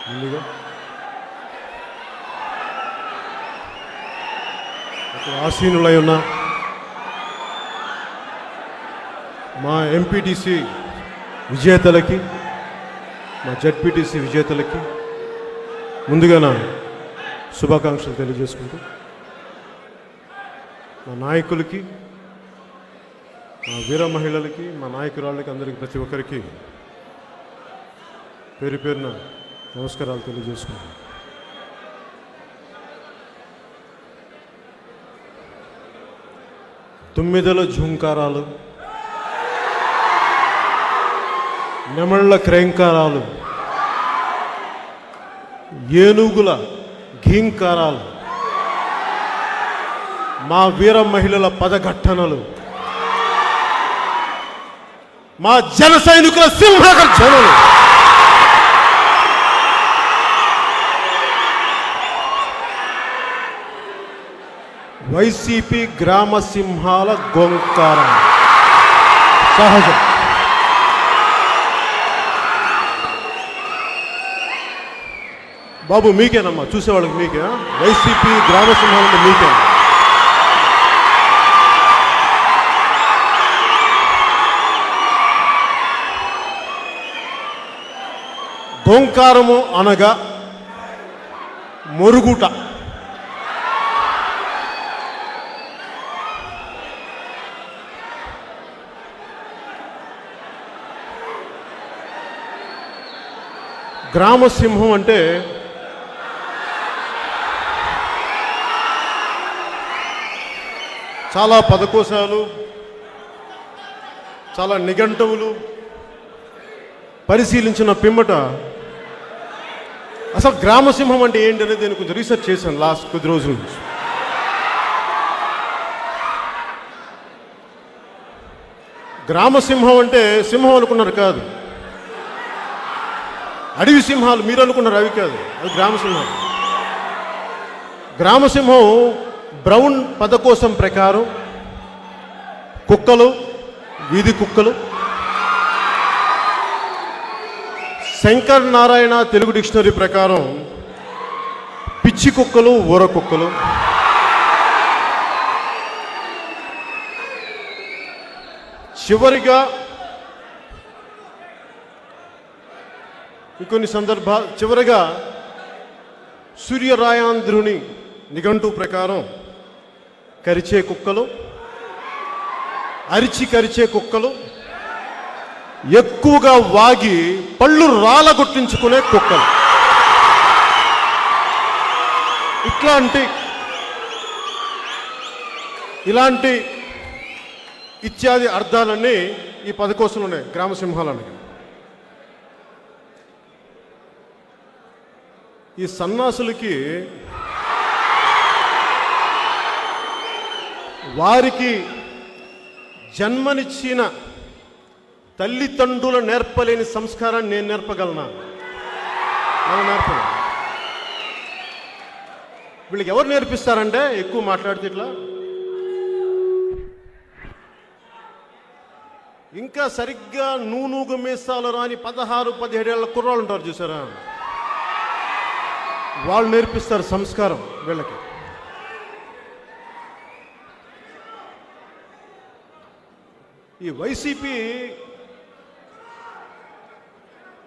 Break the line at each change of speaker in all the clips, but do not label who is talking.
ముందుగా ఆసీనులై ఉన్న మా ఎంపీటీసీ విజేతలకి, మా జడ్పీటీసీ విజేతలకి ముందుగా నా శుభాకాంక్షలు తెలియజేసుకుంటూ, మా నాయకులకి, మా వీర మహిళలకి, మా నాయకురాళ్ళకి, అందరికీ ప్రతి ఒక్కరికి పేరు పేరున నమస్కారాలు తెలియజేసుకుంటాను. తుమ్మిదల ఝుంకారాలు, నెమళ్ళ క్రేంకారాలు, ఏనుగుల ఘీంకారాలు, మా వీర మహిళల పదఘట్టనలు, మా జన సైనికుల సింహగర్జనలు, వైసీపీ గ్రామ సింహాల గోంకారం సహజం. బాబు మీకేనమ్మా, చూసేవాళ్ళకి మీకే. వైసీపీ గ్రామ సింహాలంటే మీకే. గోంకారము అనగా మొరుగుట. గ్రామసింహం అంటే చాలా పదకోశాలు, చాలా నిఘంటువులు పరిశీలించిన పిమ్మట అసలు గ్రామసింహం అంటే ఏంటి అనేది నేను కొంచెం రీసెర్చ్ చేశాను లాస్ట్ కొద్ది రోజుల నుంచి. గ్రామసింహం అంటే సింహం అనుకున్నారు కాదు, అడవి సింహాలు మీరు అనుకున్నారు అవి కాదు, అది గ్రామసింహం. గ్రామసింహం బ్రౌన్ పదకోశం ప్రకారం కుక్కలు, వీధి కుక్కలు, శంకర్ నారాయణ తెలుగు డిక్షనరీ ప్రకారం పిచ్చి కుక్కలు, ఊర కుక్కలు, చివరిగా ఇంకొన్ని చివరిగా సూర్యరాయాంధ్రుని నిఘంటు ప్రకారం కరిచే కుక్కలు, అరిచి కరిచే కుక్కలు, ఎక్కువగా వాగి పళ్ళు రాలగొట్టించుకునే కుక్కలు, ఇలాంటి ఇత్యాది అర్థాలన్నీ ఈ పదకోశంలో ఉన్నాయి గ్రామసింహాలకి. ఈ సన్నాసులకి వారికి జన్మనిచ్చిన తల్లిదండ్రుల నేర్పలేని సంస్కారాన్ని నేను నేర్పగలనా? మనం నేర్పలేను. వీళ్ళకి ఎవరు నేర్పిస్తారంటే ఎక్కువ మాట్లాడితే ఇట్లా ఇంకా సరిగ్గా నూనూగు మీసాలు రాని 16-17 ఏళ్ల కుర్రాళ్ళు ఉంటారు చూసారా, వాళ్ళు నేర్పిస్తారు సంస్కారం వీళ్ళకి. ఈ వైసీపీ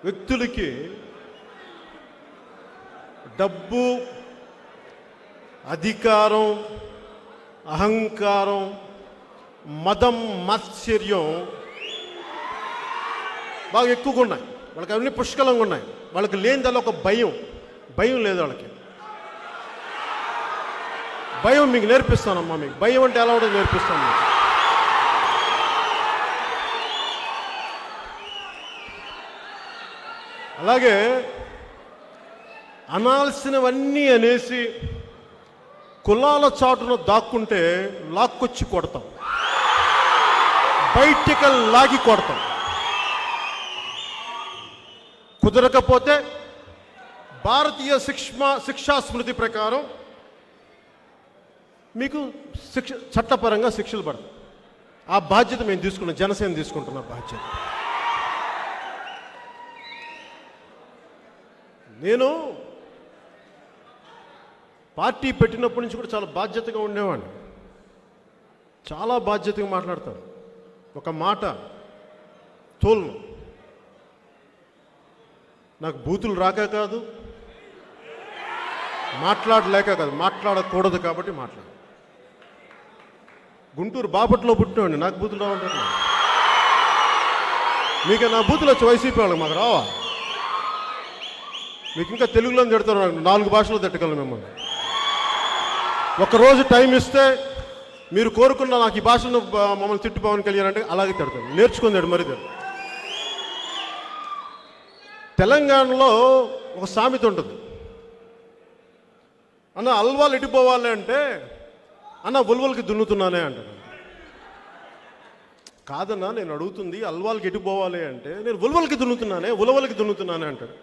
వ్యక్తులకి డబ్బు, అధికారం, అహంకారం, మదం, మాత్సర్యం బాగా ఎక్కువగా ఉన్నాయి. వాళ్ళకి అవన్నీ పుష్కలంగా ఉన్నాయి. వాళ్ళకి లేనిదల్లా ఒక భయం లేదు వాళ్ళకి. భయం మీకు నేర్పిస్తానమ్మా. మీకు భయం అంటే ఎలా ఉండదు నేర్పిస్తాను మీకు. అలాగే అనాల్సినవన్నీ అనేసి కులాల చాటున దాక్కుంటే లాక్కొచ్చి కొడతాం, బయటికి లాగి కొడతాం. కుదరకపోతే భారతీయ శిక్షా స్మృతి ప్రకారం మీకు చట్టపరంగా శిక్షలు పడతాయి. ఆ బాధ్యత మేము తీసుకున్నాం, జనసేన తీసుకుంటున్న బాధ్యత. నేను పార్టీ పెట్టినప్పటి నుంచి కూడా చాలా బాధ్యతగా ఉండేవాడిని. చాలా బాధ్యతగా మాట్లాడతాను. ఒక మాట తోలను. నాకు బూతులు రాక కాదు, మాట్లాడలేక కాదు, మాట్లాడకూడదు కాబట్టి మాట్లాడు. గుంటూరు బాపట్లో పుట్టినవాడిని, నాకు బూతులు రావంటారు. మీకు నా బూతులు వచ్చి వైసీపీ వాళ్ళకి మాకు రావా? మీకు ఇంకా తెలుగులో తిడతారు, నాకు 4 భాషలో తిట్టగలను మిమ్మల్ని. ఒకరోజు టైం ఇస్తే మీరు కోరుకున్న నాకు ఈ భాషను మమ్మల్ని తిట్టు పవన్ కళ్యాణ్ అంటే అలాగే తిడతాను. నేర్చుకుందాడు మరి తెలంగాణలో ఒక సామెత ఉంటుంది, అన్న అల్వాలు ఎడిపోవాలి అంటే అన్న ఉలవలకి దున్నుతున్నానే అంటాడు. కాదన్నా నేను అడుగుతుంది అల్వాలకి ఎడిపోవాలి అంటే నేను ఉలవలకి దున్నుతున్నానే అంటాడు.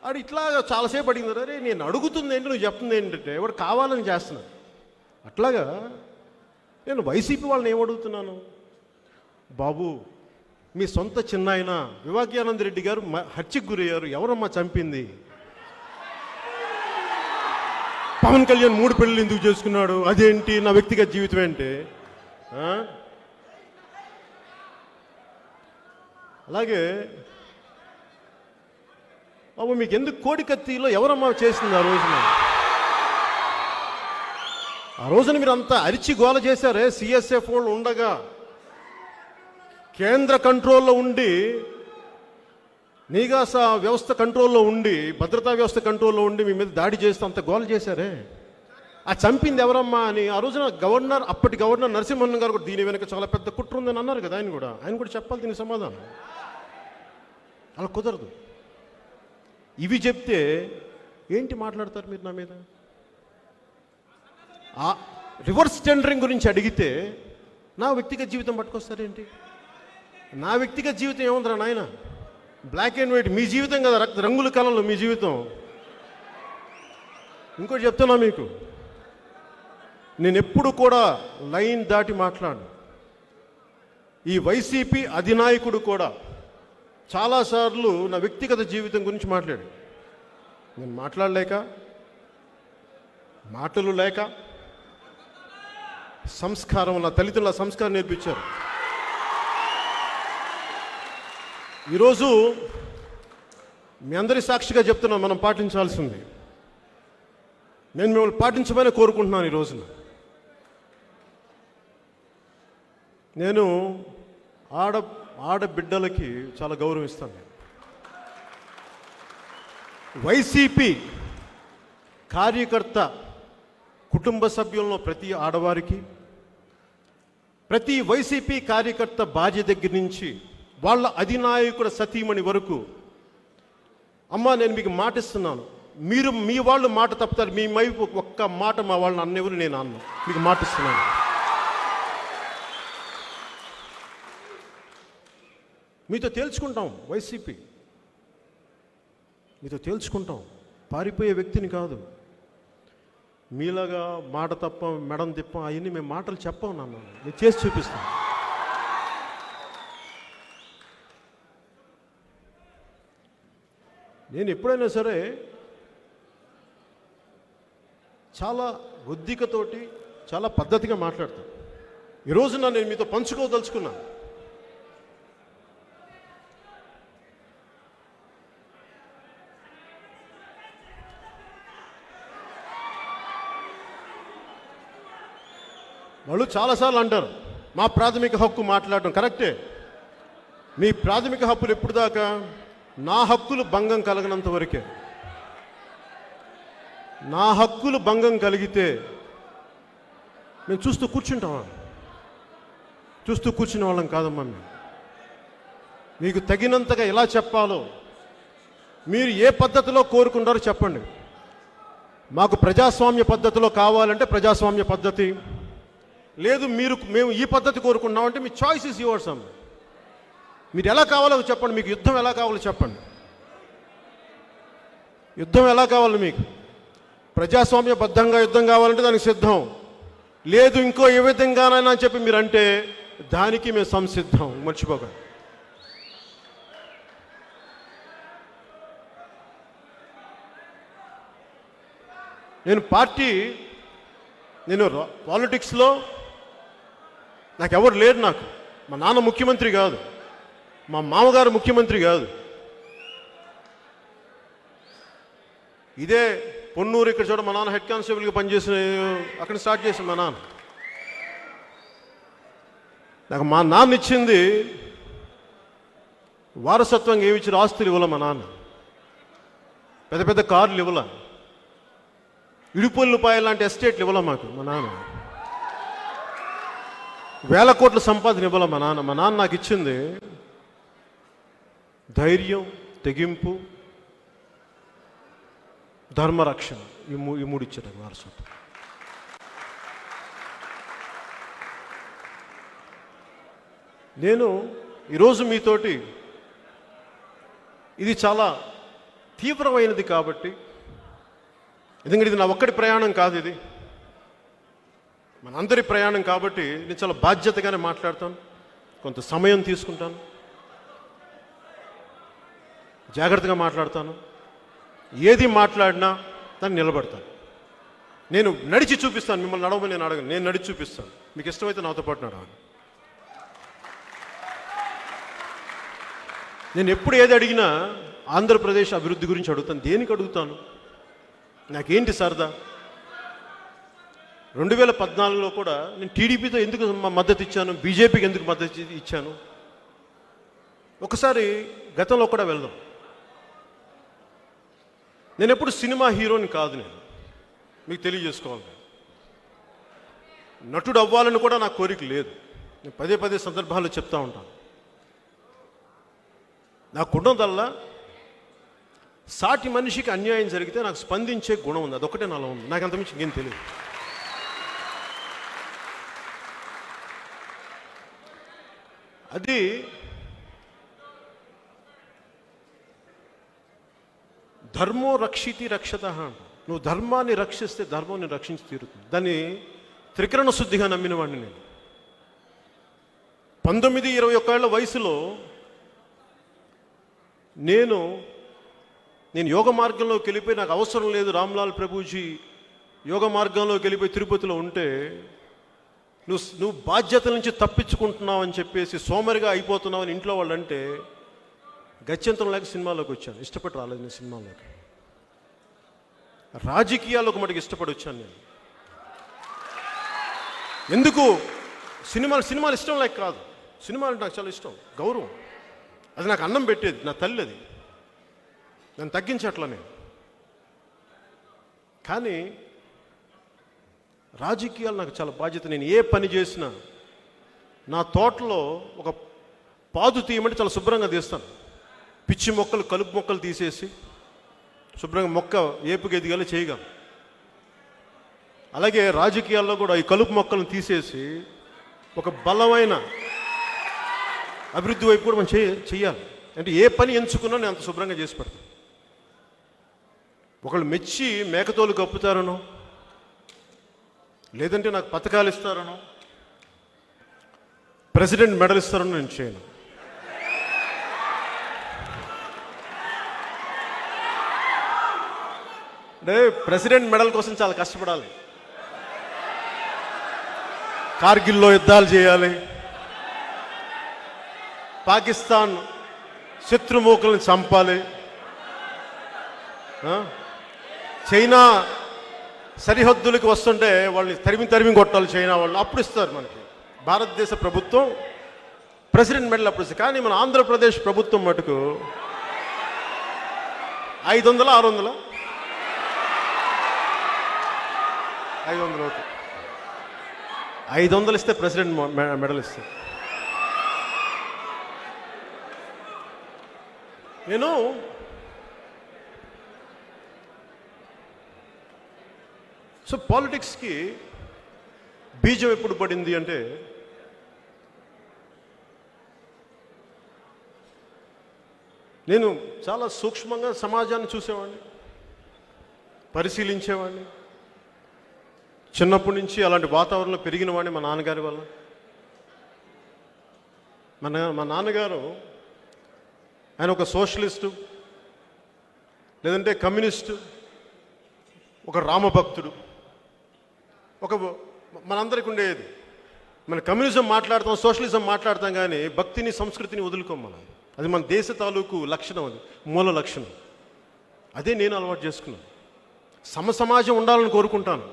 ఆడు ఇట్లా చాలాసేపు అడిగింది. అరే నేను అడుగుతుంది ఏంటి, నువ్వు చెప్తుంది ఏంటంటే ఎవడు కావాలని చేస్తున్నాడు. అట్లాగా నేను వైసీపీ వాళ్ళని ఏమడుగుతున్నాను, బాబు మీ సొంత చిన్నాయన వివేకానంద రెడ్డి గారు హత్యకు గురయ్యారు, ఎవరమ్మా చంపింది? పవన్ కళ్యాణ్ 3 పెళ్ళిళ్ళు ఎందుకు చేసుకున్నాడు, అదేంటి, నా వ్యక్తిగత జీవితం ఏంటి? అలాగే బాబు మీకు ఎందుకు కోడికత్తిలో ఎవరమ్మా చేసింది ఆ రోజున మీరు అంతా అరిచి గోల చేశారే. సిఎస్ఎఫ్ వాళ్ళు ఉండగా కేంద్ర కంట్రోల్లో ఉండి, నిఘా వ్యవస్థ కంట్రోల్లో ఉండి, భద్రతా వ్యవస్థ కంట్రోల్లో ఉండి మీ మీద దాడి చేస్తూ అంత గోల చేశారే. ఆ చంపింది ఎవరమ్మా అని ఆ రోజున అప్పటి గవర్నర్ నరసింహన్ గారు కూడా దీని వెనక చాలా పెద్ద కుట్ర ఉందని అన్నారు కదా. ఆయన కూడా చెప్పాలి దీనికి సమాధానం. అలా కుదరదు. ఇవి చెప్తే ఏంటి మాట్లాడతారు మీరు నా మీద? ఆ రివర్స్ టెండరింగ్ గురించి అడిగితే నా వ్యక్తిగత జీవితం పట్టుకొస్తారేంటి? నా వ్యక్తిగత జీవితం ఏముందిరా నాయన? బ్లాక్ అండ్ వైట్ మీ జీవితం కదా, రంగుల కళలు మీ జీవితం. ఇంకోటి చెప్తున్నా మీకు, నేను ఎప్పుడు కూడా లైన్ దాటి మాట్లాడు. ఈ వైసీపీ అధినాయకుడు కూడా చాలాసార్లు నా వ్యక్తిగత జీవితం గురించి మాట్లాడు. నేను మాట్లాడలేక, మాటలు లేక, సంస్కారం, నా తల్లిదండ్రుల సంస్కారం నేర్పించారు. ఈరోజు మీ అందరి సాక్షిగా చెప్తున్నాను, మనం పాటించాల్సింది. నేను మిమ్మల్ని పాటించమని కోరుకుంటున్నాను. ఈ రోజున నేను ఆడబిడ్డలకి చాలా గౌరవిస్తాను. వైసీపీ కార్యకర్త కుటుంబ సభ్యుల్లో ప్రతి ఆడవారికి, ప్రతి వైసీపీ కార్యకర్త భార్య దగ్గర నుంచి వాళ్ళ అధినాయకుడు సతీమణి వరకు, అమ్మా నేను మీకు మాటిస్తున్నాను, మీరు మీ వాళ్ళు మాట తప్పుతారు, మీ వైపు ఒక్క మాట మా వాళ్ళని అన్నెవరు నేను అన్నాను, మీకు మాటిస్తున్నాను. మీతో తేల్చుకుంటాం, వైసీపీ మీతో తేల్చుకుంటాం. పారిపోయే వ్యక్తిని కాదు. మీలాగా మాట తప్ప, మెడం తిప్ప, అవన్నీ మేము మాటలు చెప్పాం నాన్న, నేను చేసి చూపిస్తాను. నేను ఎప్పుడైనా సరే చాలా ఒద్దికతోటి, చాలా పద్ధతిగా మాట్లాడతాను. ఈరోజున నేను మీతో పంచుకోదలుచుకున్నాను. వాళ్ళు చాలాసార్లు అంటారు మా ప్రాథమిక హక్కు మాట్లాడటం. కరెక్టే, మీ ప్రాథమిక హక్కులు ఎప్పుడు దాకా? నా హక్కులు భంగం కలగనంత వరకే. నా హక్కులు భంగం కలిగితే మేము చూస్తూ కూర్చుంటామా? చూస్తూ కూర్చునే వాళ్ళం కాదమ్మా. మీకు తగినంతగా ఎలా చెప్పాలో, మీరు ఏ పద్ధతిలో కోరుకుంటారో చెప్పండి. మాకు ప్రజాస్వామ్య పద్ధతిలో కావాలంటే ప్రజాస్వామ్య పద్ధతి, లేదు మేము ఈ పద్ధతి కోరుకున్నామంటే మీ చాయిస్ ఇస్ యువర్స్ అమ్మ. మీరు ఎలా కావాలో చెప్పండి. మీకు యుద్ధం ఎలా కావాలో చెప్పండి. యుద్ధం ఎలా కావాలి మీకు? ప్రజాస్వామ్యబద్ధంగా యుద్ధం కావాలంటే దానికి సిద్ధం. లేదు ఇంకో ఏ విధంగానైనా అని చెప్పి మీరు అంటే దానికి మేము సంసిద్ధం. మర్చిపోకండి. నేను పాలిటిక్స్లో నాకు ఎవరు లేరు. నాకు మా నాన్న ముఖ్యమంత్రి కాదు, మా మామగారు ముఖ్యమంత్రి కాదు. ఇదే పొన్నూరు ఇక్కడ చూడ మా నాన్న హెడ్ కానిస్టేబుల్గా పనిచేసిన, అక్కడ స్టార్ట్ చేసిన మా నాన్న. నాకు మా నాన్న ఇచ్చింది వారసత్వంగా ఏమి ఇచ్చిన ఆస్తులు ఇవ్వాల. మా నాన్న పెద్ద పెద్ద కార్లు ఇవ్వాల, ఇడుపుల్లిపాయ లాంటి ఎస్టేట్లు ఇవ్వాల మాకు. మా నాన్న వేల కోట్ల సంపాదన ఇవ్వాల. మా నాన్న నాకు ఇచ్చింది ధైర్యం, తెగింపు, ధర్మరక్షణ. ఈ మూడు ఇచ్చారు వారసత్వం. నేను ఈరోజు మీతోటి ఇది చాలా తీవ్రమైనది కాబట్టి, ఎందుకంటే ఇది నా ఒక్కడి ప్రయాణం కాదు, ఇది మనందరి ప్రయాణం కాబట్టి నేను చాలా బాధ్యతగానే మాట్లాడతాను. కొంత సమయం తీసుకుంటాను, జాగ్రత్తగా మాట్లాడతాను. ఏది మాట్లాడినా దాన్ని నిలబడతాను. నేను నడిచి చూపిస్తాను. మిమ్మల్ని నడవమని నేను అడగను, నేను నడిచి చూపిస్తాను. మీకు ఇష్టమైతే నాతో పాటు నడవాలి. నేను ఎప్పుడు ఏది అడిగినా ఆంధ్రప్రదేశ్ అభివృద్ధి గురించి అడుగుతాను. దేనికి అడుగుతాను? నాకేంటి సరదా? 2014లో కూడా నేను టీడీపీతో ఎందుకు మద్దతు ఇచ్చాను, బీజేపీకి ఎందుకు మద్దతు ఇచ్చాను, ఒకసారి గతంలో కూడా వెళ్దాం. నేను ఎప్పుడు సినిమా హీరోని కాదు. నేను మీకు తెలియజేసుకోవాలి, నటుడు అవ్వాలని కూడా నాకు కోరిక లేదు. నేను పదే పదే సందర్భాల్లో చెప్తా ఉంటాను. నాకున్నదల్లా సాటి మనిషికి అన్యాయం జరిగితే నాకు స్పందించే గుణం ఉంది. అదొకటే నాలో ఉంది. నాకు అంతమించి ఇంకేం తెలియదు. అది ధర్మో రక్షితి రక్షత అంట. నువ్వు ధర్మాన్ని రక్షిస్తే ధర్మాన్ని రక్షించి తీరుతుంది. దాన్ని త్రికరణ శుద్ధిగా నమ్మిన వాడిని నేను. 19-21 ఏళ్ల వయసులో నేను యోగ మార్గంలోకి వెళ్ళిపోయి, నాకు అవసరం లేదు రామ్లాల్ ప్రభుజీ యోగ మార్గంలోకి వెళ్ళిపోయి తిరుపతిలో ఉంటే, నువ్వు బాధ్యతల నుంచి తప్పించుకుంటున్నావు అని చెప్పేసి సోమరిగా అయిపోతున్నావు అని ఇంట్లో వాళ్ళు అంటే, గత్యంతరం లేక సినిమాలోకి వచ్చాను. ఇష్టపడి రాలేదు నేను సినిమాలోకి. రాజకీయాల్లోకి మటుకు ఇష్టపడి వచ్చాను నేను. ఎందుకు? సినిమాలు ఇష్టం లేక కాదు. సినిమాలు నాకు చాలా ఇష్టం, గౌరవం. అది నాకు అన్నం పెట్టేది, నా తల్లి. అది నన్ను తగ్గించట్లా నేను. కానీ రాజకీయాలు నాకు చాలా బాధ్యత. నేను ఏ పని చేసినా నా తోటలో ఒక పాదు తీయమంటే చాలా శుభ్రంగా తీస్తాను. పిచ్చి మొక్కలు, కలుపు మొక్కలు తీసేసి శుభ్రంగా మొక్క ఏపుగా ఎదిగేలా చేయగా. అలాగే రాజకీయాల్లో కూడా ఈ కలుపు మొక్కలను తీసేసి ఒక బలమైన అభివృద్ధి వైపు కూడా మనం చెయ్యాలి. అంటే ఏ పని ఎంచుకున్నా నేను అంత శుభ్రంగా చేసి పెడతాను. ఒకళ్ళు మెచ్చి మేకతోలు కప్పుతారనో, లేదంటే నాకు పథకాలు ఇస్తారనో, ప్రెసిడెంట్ మెడల్ ఇస్తారనో నేను చేయను. అంటే ప్రెసిడెంట్ మెడల్ కోసం చాలా కష్టపడాలి. కార్గిల్లో యుద్ధాలు చేయాలి, పాకిస్తాన్ శత్రుమూకల్ని చంపాలి, చైనా సరిహద్దులకు వస్తుంటే వాళ్ళని తరిమి కొట్టాలి చైనా వాళ్ళు. అప్పుడు ఇస్తారు మనకి భారతదేశ ప్రభుత్వం ప్రెసిడెంట్ మెడల్ అప్పుడు ఇస్తారు. కానీ మన ఆంధ్రప్రదేశ్ ప్రభుత్వం మటుకు 500, 600, 500 ఓకే, 500 ఇస్తే ప్రెసిడెంట్ మెడల్ ఇస్తారు. నేను పాలిటిక్స్కి బీజం ఎప్పుడు పడింది అంటే, నేను చాలా సూక్ష్మంగా సమాజాన్ని చూసేవాడిని, పరిశీలించేవాడిని. చిన్నప్పటి నుంచి అలాంటి వాతావరణంలో పెరిగిన వాడిని మా నాన్నగారి వల్ల. మా నాన్నగారు ఆయన ఒక సోషలిస్టు లేదంటే కమ్యూనిస్టు, ఒక రామభక్తుడు, ఒక మనందరికి ఉండేది. మన కమ్యూనిజం మాట్లాడతాం, సోషలిజం మాట్లాడతాం, కానీ భక్తిని సంస్కృతిని వదులుకోం మనం. అది మన దేశ తాలూకు లక్షణం, అది మూల లక్షణం. అదే నేను అలవాటు చేసుకున్నాను. సమసమాజం ఉండాలని కోరుకుంటాను.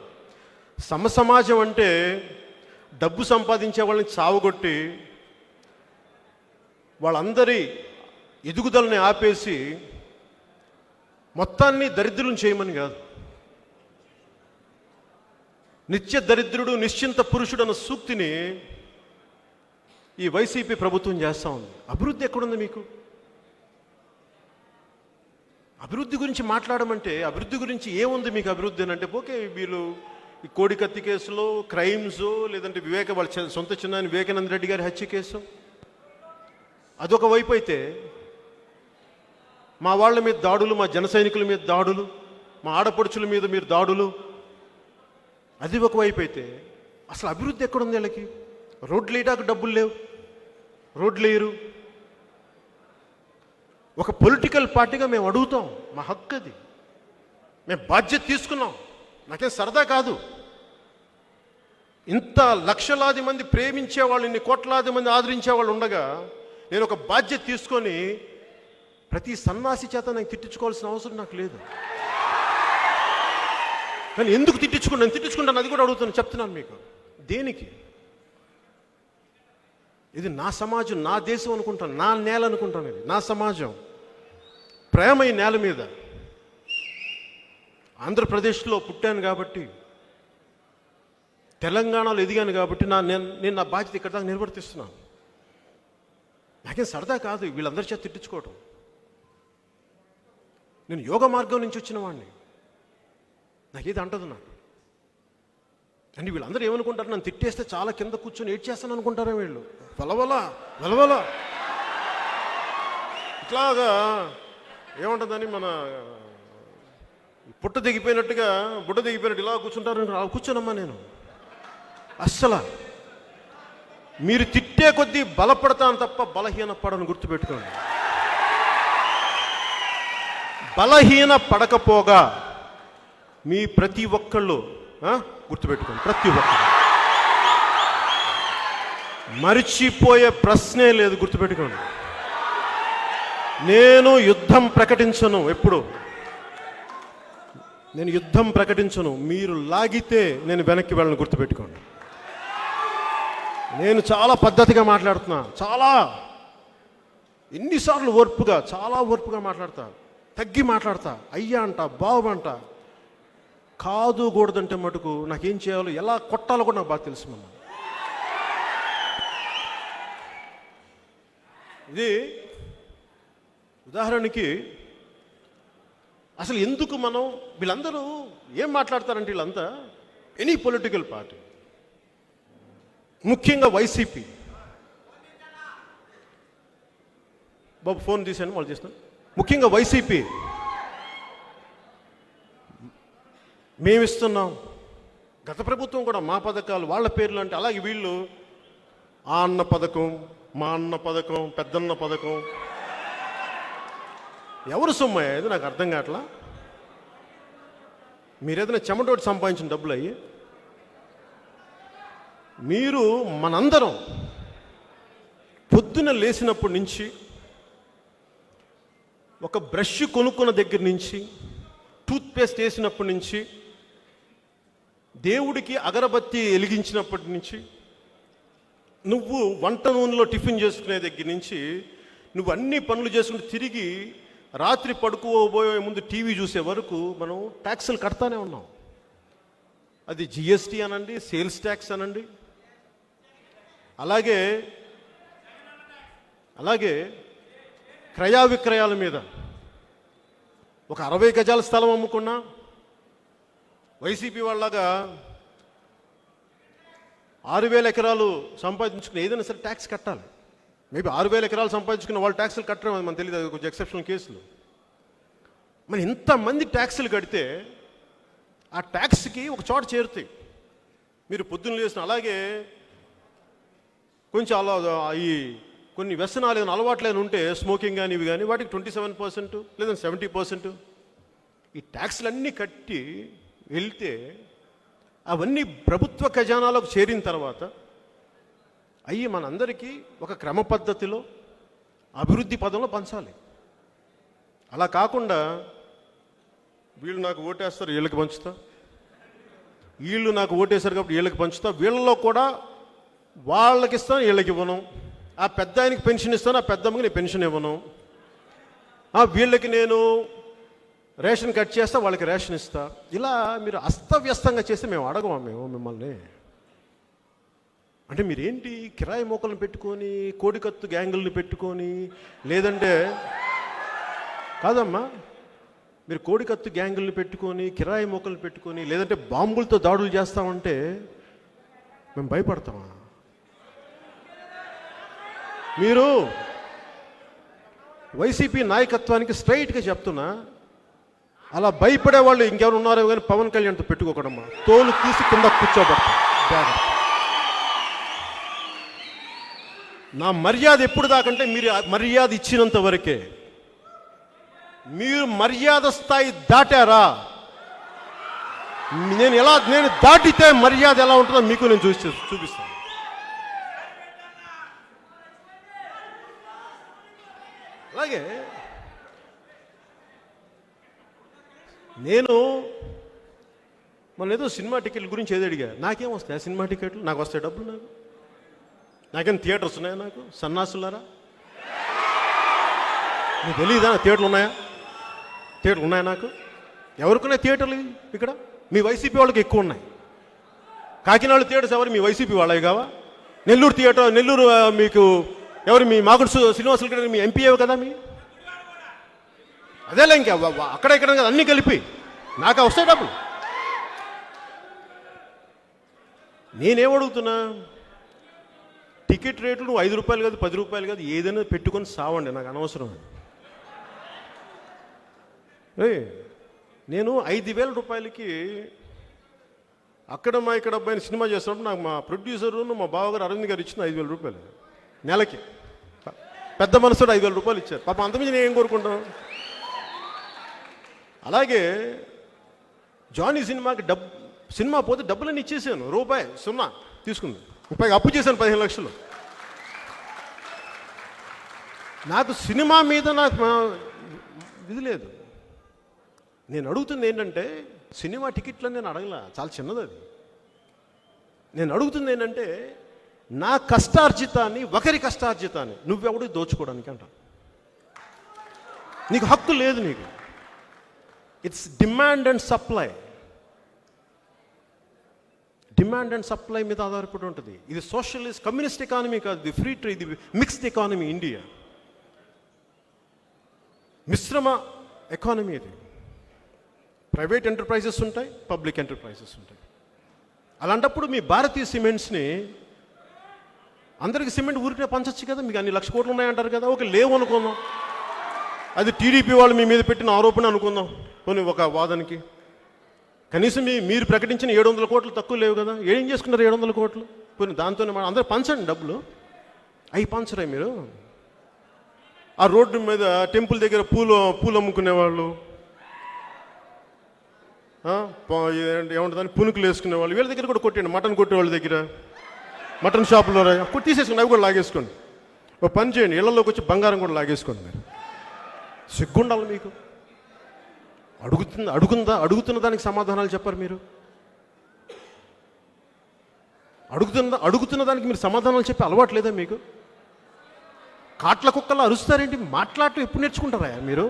సమసమాజం అంటే డబ్బు సంపాదించే వాళ్ళని చావగొట్టి వాళ్ళందరి ఎదుగుదలని ఆపేసి మొత్తాన్ని దరిద్రులను చేయమని కాదు. నిత్య దరిద్రుడు నిశ్చింత పురుషుడు అన్న సూక్తిని ఈ వైసీపీ ప్రభుత్వం చేస్తూ ఉంది. అభివృద్ధి ఎక్కడుంది మీకు? అభివృద్ధి గురించి మాట్లాడమంటే అభివృద్ధి గురించి ఏముంది మీకు? అభివృద్ధి అని అంటే ఓకే, వీళ్ళు ఈ కోడికత్తి కేసులో క్రైమ్స్, లేదంటే వాళ్ళ సొంత చిన్న వివేకానంద రెడ్డి గారి హత్య కేసు అదొక వైపు అయితే, మా వాళ్ళ మీద దాడులు, మా జన సైనికుల మీద దాడులు, మా ఆడపడుచుల మీద మీరు దాడులు, అది ఒకవైపు అయితే అసలు అభివృద్ధి ఎక్కడుంది వీళ్ళకి? రోడ్లు వేయడానికి డబ్బులు లేవు, రోడ్లు వేయరు. ఒక పొలిటికల్ పార్టీగా మేము అడుగుతాం, మా హక్కు అది, మేము బాధ్యత తీసుకున్నాం. నాకేం సరదా కాదు. ఇంత లక్షలాది మంది ప్రేమించేవాళ్ళు, ఇన్ని కోట్లాది మంది ఆదరించేవాళ్ళు ఉండగా నేను ఒక బాధ్యత తీసుకొని ప్రతి సన్నాసి చేత నాకు తిట్టించుకోవాల్సిన అవసరం నాకు లేదు. కానీ ఎందుకు తిట్టించుకుంటాను అది కూడా అడుగుతాను, చెప్తున్నాను మీకు. దేనికి? ఇది నా సమాజం, నా దేశం అనుకుంటాను, నా నేల అనుకుంటాను. ఇది నా సమాజం, ప్రేమ ఈ నేల మీద. ఆంధ్రప్రదేశ్లో పుట్టాను కాబట్టి, తెలంగాణలో ఎదిగాను కాబట్టి నేను నా బాధ్యత ఇక్కడ దాకా నిర్వర్తిస్తున్నాను. నాకేం సరదా కాదు వీళ్ళందరి చేత తిట్టించుకోవటం. నేను యోగ మార్గం నుంచి వచ్చిన వాడిని, నాకేది అంటదు నాకు. అంటే వీళ్ళందరూ ఏమనుకుంటారు, నన్ను తిట్టేస్తే చాలా కింద కూర్చొని ఏడ్చేస్తాను అనుకుంటారా వీళ్ళు? వెలవల ఇట్లాగా ఏముంటుందని మన బుట్ట దిగిపోయినట్టు ఇలా కూర్చుంటారు. కూర్చోనమ్మా నేను. అస్సలు మీరు తిట్టే కొద్దీ బలపడతాను తప్ప బలహీన పడను, గుర్తుపెట్టుకోండి. బలహీన పడకపోగా మీ ప్రతి ఒక్కళ్ళు గుర్తుపెట్టుకోండి, ప్రతి ఒక్కరు మరిచిపోయే ప్రశ్నే లేదు, గుర్తుపెట్టుకోండి. నేను యుద్ధం ప్రకటించను, ఎప్పుడు నేను యుద్ధం ప్రకటించను. మీరు లాగితే నేను వెనక్కి వెళ్ళను, గుర్తుపెట్టుకోండి. నేను చాలా పద్ధతిగా మాట్లాడుతున్నా, ఎన్నిసార్లు చాలా ఓర్పుగా మాట్లాడతా, తగ్గి మాట్లాడతా, అయ్యా అంట, బాబు అంట. కాదు కూడదంటే మటుకు నాకేం చేయాలో, ఎలా కొట్టాలో కూడా నాకు బాగా తెలుసు. మనం ఇది ఉదాహరణకి అసలు ఎందుకు మనం వీళ్ళందరూ ఏం మాట్లాడతారంటే, వీళ్ళంతా ఎనీ పొలిటికల్ పార్టీ, ముఖ్యంగా వైసీపీ. బాబు ఫోన్ తీశాను, వాళ్ళు చేస్తాను. ముఖ్యంగా వైసీపీ మేమిస్తున్నాం, గత ప్రభుత్వం కూడా మా పథకాలు వాళ్ళ పేర్లు అంటే, అలాగే వీళ్ళు ఆ అన్న పథకం, మా అన్న పథకం, పెద్దన్న పథకం. ఎవరు సొమ్మయ్య ఇది నాకు అర్థం కావట్లా. మీరేదైనా చెమటోటి సంపాదించిన డబ్బులు అయ్యి, మీరు మనందరం పొద్దున లేచినప్పటి నుంచి, ఒక బ్రష్ కొనుక్కున్న దగ్గర నుంచి, టూత్పేస్ట్ వేసినప్పటి నుంచి, దేవుడికి అగరబత్తి వెలిగించినప్పటి నుంచి, నువ్వు వంట నూనెలో టిఫిన్ చేసుకునే దగ్గర నుంచి, నువ్వు అన్ని పనులు చేసుకుని తిరిగి రాత్రి పడుకోబోయే ముందు టీవీ చూసే వరకు మనం ట్యాక్సులు కడతానే ఉన్నాం. అది జిఎస్టీ అనండి, సేల్స్ ట్యాక్స్ అనండి, అలాగే క్రయ విక్రయాల మీద ఒక 60 గజాల స్థలం అమ్ముకున్నా వైసీపీ వాళ్ళగా 6,000 ఎకరాలు సంపాదించుకుని ఏదైనా సరే ట్యాక్స్ కట్టాలి. మేబీ 6,000 ఎకరాలు సంపాదించుకున్న వాళ్ళు ట్యాక్సులు కట్టడం అది మనకు తెలియదు, అది కొంచెం ఎక్సెప్షనల్ కేసులు. మరి ఇంతమంది ట్యాక్సులు కడితే ఆ ట్యాక్స్కి ఒక చోట చేరుతాయి. మీరు పొద్దున్న లేసిన, అలాగే కొంచెం ఈ కొన్ని వ్యసనాలు ఏదైనా అలవాట్లు ఏమైనా ఉంటే, స్మోకింగ్ కానీ ఇవి కానీ, వాటికి 27% లేదా 70%. ఈ ట్యాక్స్లన్నీ కట్టి వెళ్తే అవన్నీ ప్రభుత్వ ఖజానాలోకి చేరిన తర్వాత అయ్యి మనందరికీ ఒక క్రమ పద్ధతిలో అభివృద్ధి పదంలో పంచాలి. అలా కాకుండా వీళ్ళు నాకు ఓటేస్తారు వీళ్ళకి పంచుతా, వీళ్ళు నాకు ఓటేశారు కాబట్టి వీళ్ళకి పంచుతా, వీళ్ళలో కూడా వాళ్ళకి ఇస్తాను వీళ్ళకి ఇవ్వను, ఆ పెద్ద ఆయనకి పెన్షన్ ఇస్తాను ఆ పెద్దమ్మకి నేను పెన్షన్ ఇవ్వను, వీళ్ళకి నేను రేషన్ కట్ చేస్తా వాళ్ళకి రేషన్ ఇస్తా. ఇలా మీరు అస్తవ్యస్తంగా చేస్తే మేము అడగమా మిమ్మల్ని. అంటే మీరేంటి కిరాయి మోకలను పెట్టుకొని కోడికత్తు గ్యాంగుల్ని పెట్టుకొని, లేదంటే కాదమ్మా మీరు కోడికత్తు గ్యాంగుల్ని పెట్టుకొని కిరాయి మోకలను పెట్టుకొని లేదంటే బాంబులతో దాడులు చేస్తామంటే మేము భయపడతామా? మీరు వైసీపీ నాయకత్వానికి స్ట్రైట్గా చెప్తున్నా, అలా భయపడే వాళ్ళు ఇంకెవరు ఉన్నారో కానీ పవన్ కళ్యాణ్తో పెట్టుకోకడమ్మా, తోలు తీసి కింద కూర్చోబెడతాం. నా మర్యాద ఎప్పుడు దాకంటే మీరు మర్యాద ఇచ్చినంత వరకే. మీరు మర్యాద స్థాయి దాటారా, నేను దాటితే మర్యాద ఎలా ఉంటుందో మీకు నేను చూపిస్తాను. అలాగే నేను మన ఏదో సినిమా టికెట్ల గురించి ఏదో అడిగా, నాకేం వస్తాయి ఆ సినిమా టికెట్లు? నాకు వస్తాయి డబ్బులు, నాకేం థియేటర్స్ ఉన్నాయా? నాకు సన్నాసులారా మీకు తెలియదా థియేటర్లు ఉన్నాయా? థియేటర్లు ఉన్నాయా? నాకు ఎవరికున్నాయి థియేటర్లు ఇక్కడ? మీ వైసీపీ వాళ్ళకి ఎక్కువ ఉన్నాయి. కాకినాడ థియేటర్స్ ఎవరు? మీ వైసీపీ వాళ్ళవి కావా? నెల్లూరు థియేటర్, నెల్లూరు మీకు ఎవరు? మీ మాగుడు శ్రీనివాసులు గారు మీ ఎంపీ కదా మీ. అదేలే ఇంకా అక్కడ ఇక్కడ కదా అన్నీ కలిపి నాకు వస్తాయి డబ్బులు. నేనేమడుగుతున్నా, టికెట్ రేట్లు నువ్వు 5 రూపాయలు కాదు 10 రూపాయలు కాదు ఏదైనా పెట్టుకొని సావండి, నాకు అనవసరం. నేను 5,000 రూపాయలకి అక్కడ ఇక్కడ అబ్బాయిని సినిమా చేస్తున్నప్పుడు నాకు మా ప్రొడ్యూసరు మా బావగారు అరవింద్ గారు ఇచ్చిన 5,000 రూపాయలు నెలకి. పెద్ద మనసుడు 5,000 రూపాయలు ఇచ్చారు. పాపం అంతమంది నేను ఏం కోరుకుంటాను. అలాగే జానీ సినిమాకి సినిమా పోతే డబ్బులన్నీ ఇచ్చేసాను, ₹0 తీసుకుంది. పైగా అప్పు చేశాను 15 లక్షలు. నాకు సినిమా మీద నాకు ఇది లేదు. నేను అడుగుతుంది ఏంటంటే, సినిమా టికెట్లని నేను అడగలా, చాలా చిన్నది అది. నేను అడుగుతుంది ఏంటంటే, నా కష్టార్జితాన్ని ఒకరి కష్టార్జితాన్ని నువ్వెవడు దోచుకోవడానికి అంట. నీకు హక్కు లేదు. నీకు it's demand and supply. Demand and supply మీద ఆధారపడి ఉంటుంది. ఇది సోషలిస్ట్ కమ్యూనిస్ట్ ఎకానమీ కాదు, ఇది ఫ్రీ ట్రేడ్, ఇది మిక్స్డ్ ఎకానమీ. ఇండియా మిశ్రమ ఎకానమీ. ఇది ప్రైవేట్ ఎంటర్ప్రైజెస్ ఉంటాయి, పబ్లిక్ ఎంటర్ప్రైజెస్ ఉంటాయి. అలాంటప్పుడు మీ భారతీయ సిమెంట్స్ని అందరికి సిమెంట్ ఊరికే పంచచ్చు కదా. మీకు అన్ని లక్ష కోట్లు ఉన్నాయంటారు కదా, ఒక లేవు అనుకుందాం, అది టీడీపీ వాళ్ళు మీ మీద పెట్టిన ఆరోపణ అనుకుందాం. కొన్ని ఒక వాదనకి కనీసం మీరు ప్రకటించిన 700 కోట్లు తక్కువ లేవు కదా. ఏం చేసుకున్నారు 700 కోట్లు? కొన్ని దాంతోనే అందరూ పంచండి డబ్బులు. అవి పంచరే మీరు. ఆ రోడ్డు మీద టెంపుల్ దగ్గర పూలు అమ్ముకునేవాళ్ళు, ఏమంటుందని పునుకులు వేసుకునేవాళ్ళు, వీళ్ళ దగ్గర కూడా కొట్టండి. మటన్ కొట్టే వాళ్ళ దగ్గర, మటన్ షాపులో తీసేసుకోండి, అవి కూడా లాగేసుకోండి. ఒక పని చేయండి, ఇళ్లలోకి వచ్చి బంగారం కూడా లాగేసుకోండి. మీరు సిగ్గుండాలి మీకు. అడుగుతున్న దానికి సమాధానాలు చెప్పరు మీరు. అడుగుతున్న దానికి మీరు సమాధానాలు చెప్పే అలవాటు లేదా మీకు? కాట్ల కుక్కలు అరుస్తారేంటి? మాట్లాడటం ఎప్పుడు నేర్చుకుంటారా మీరు?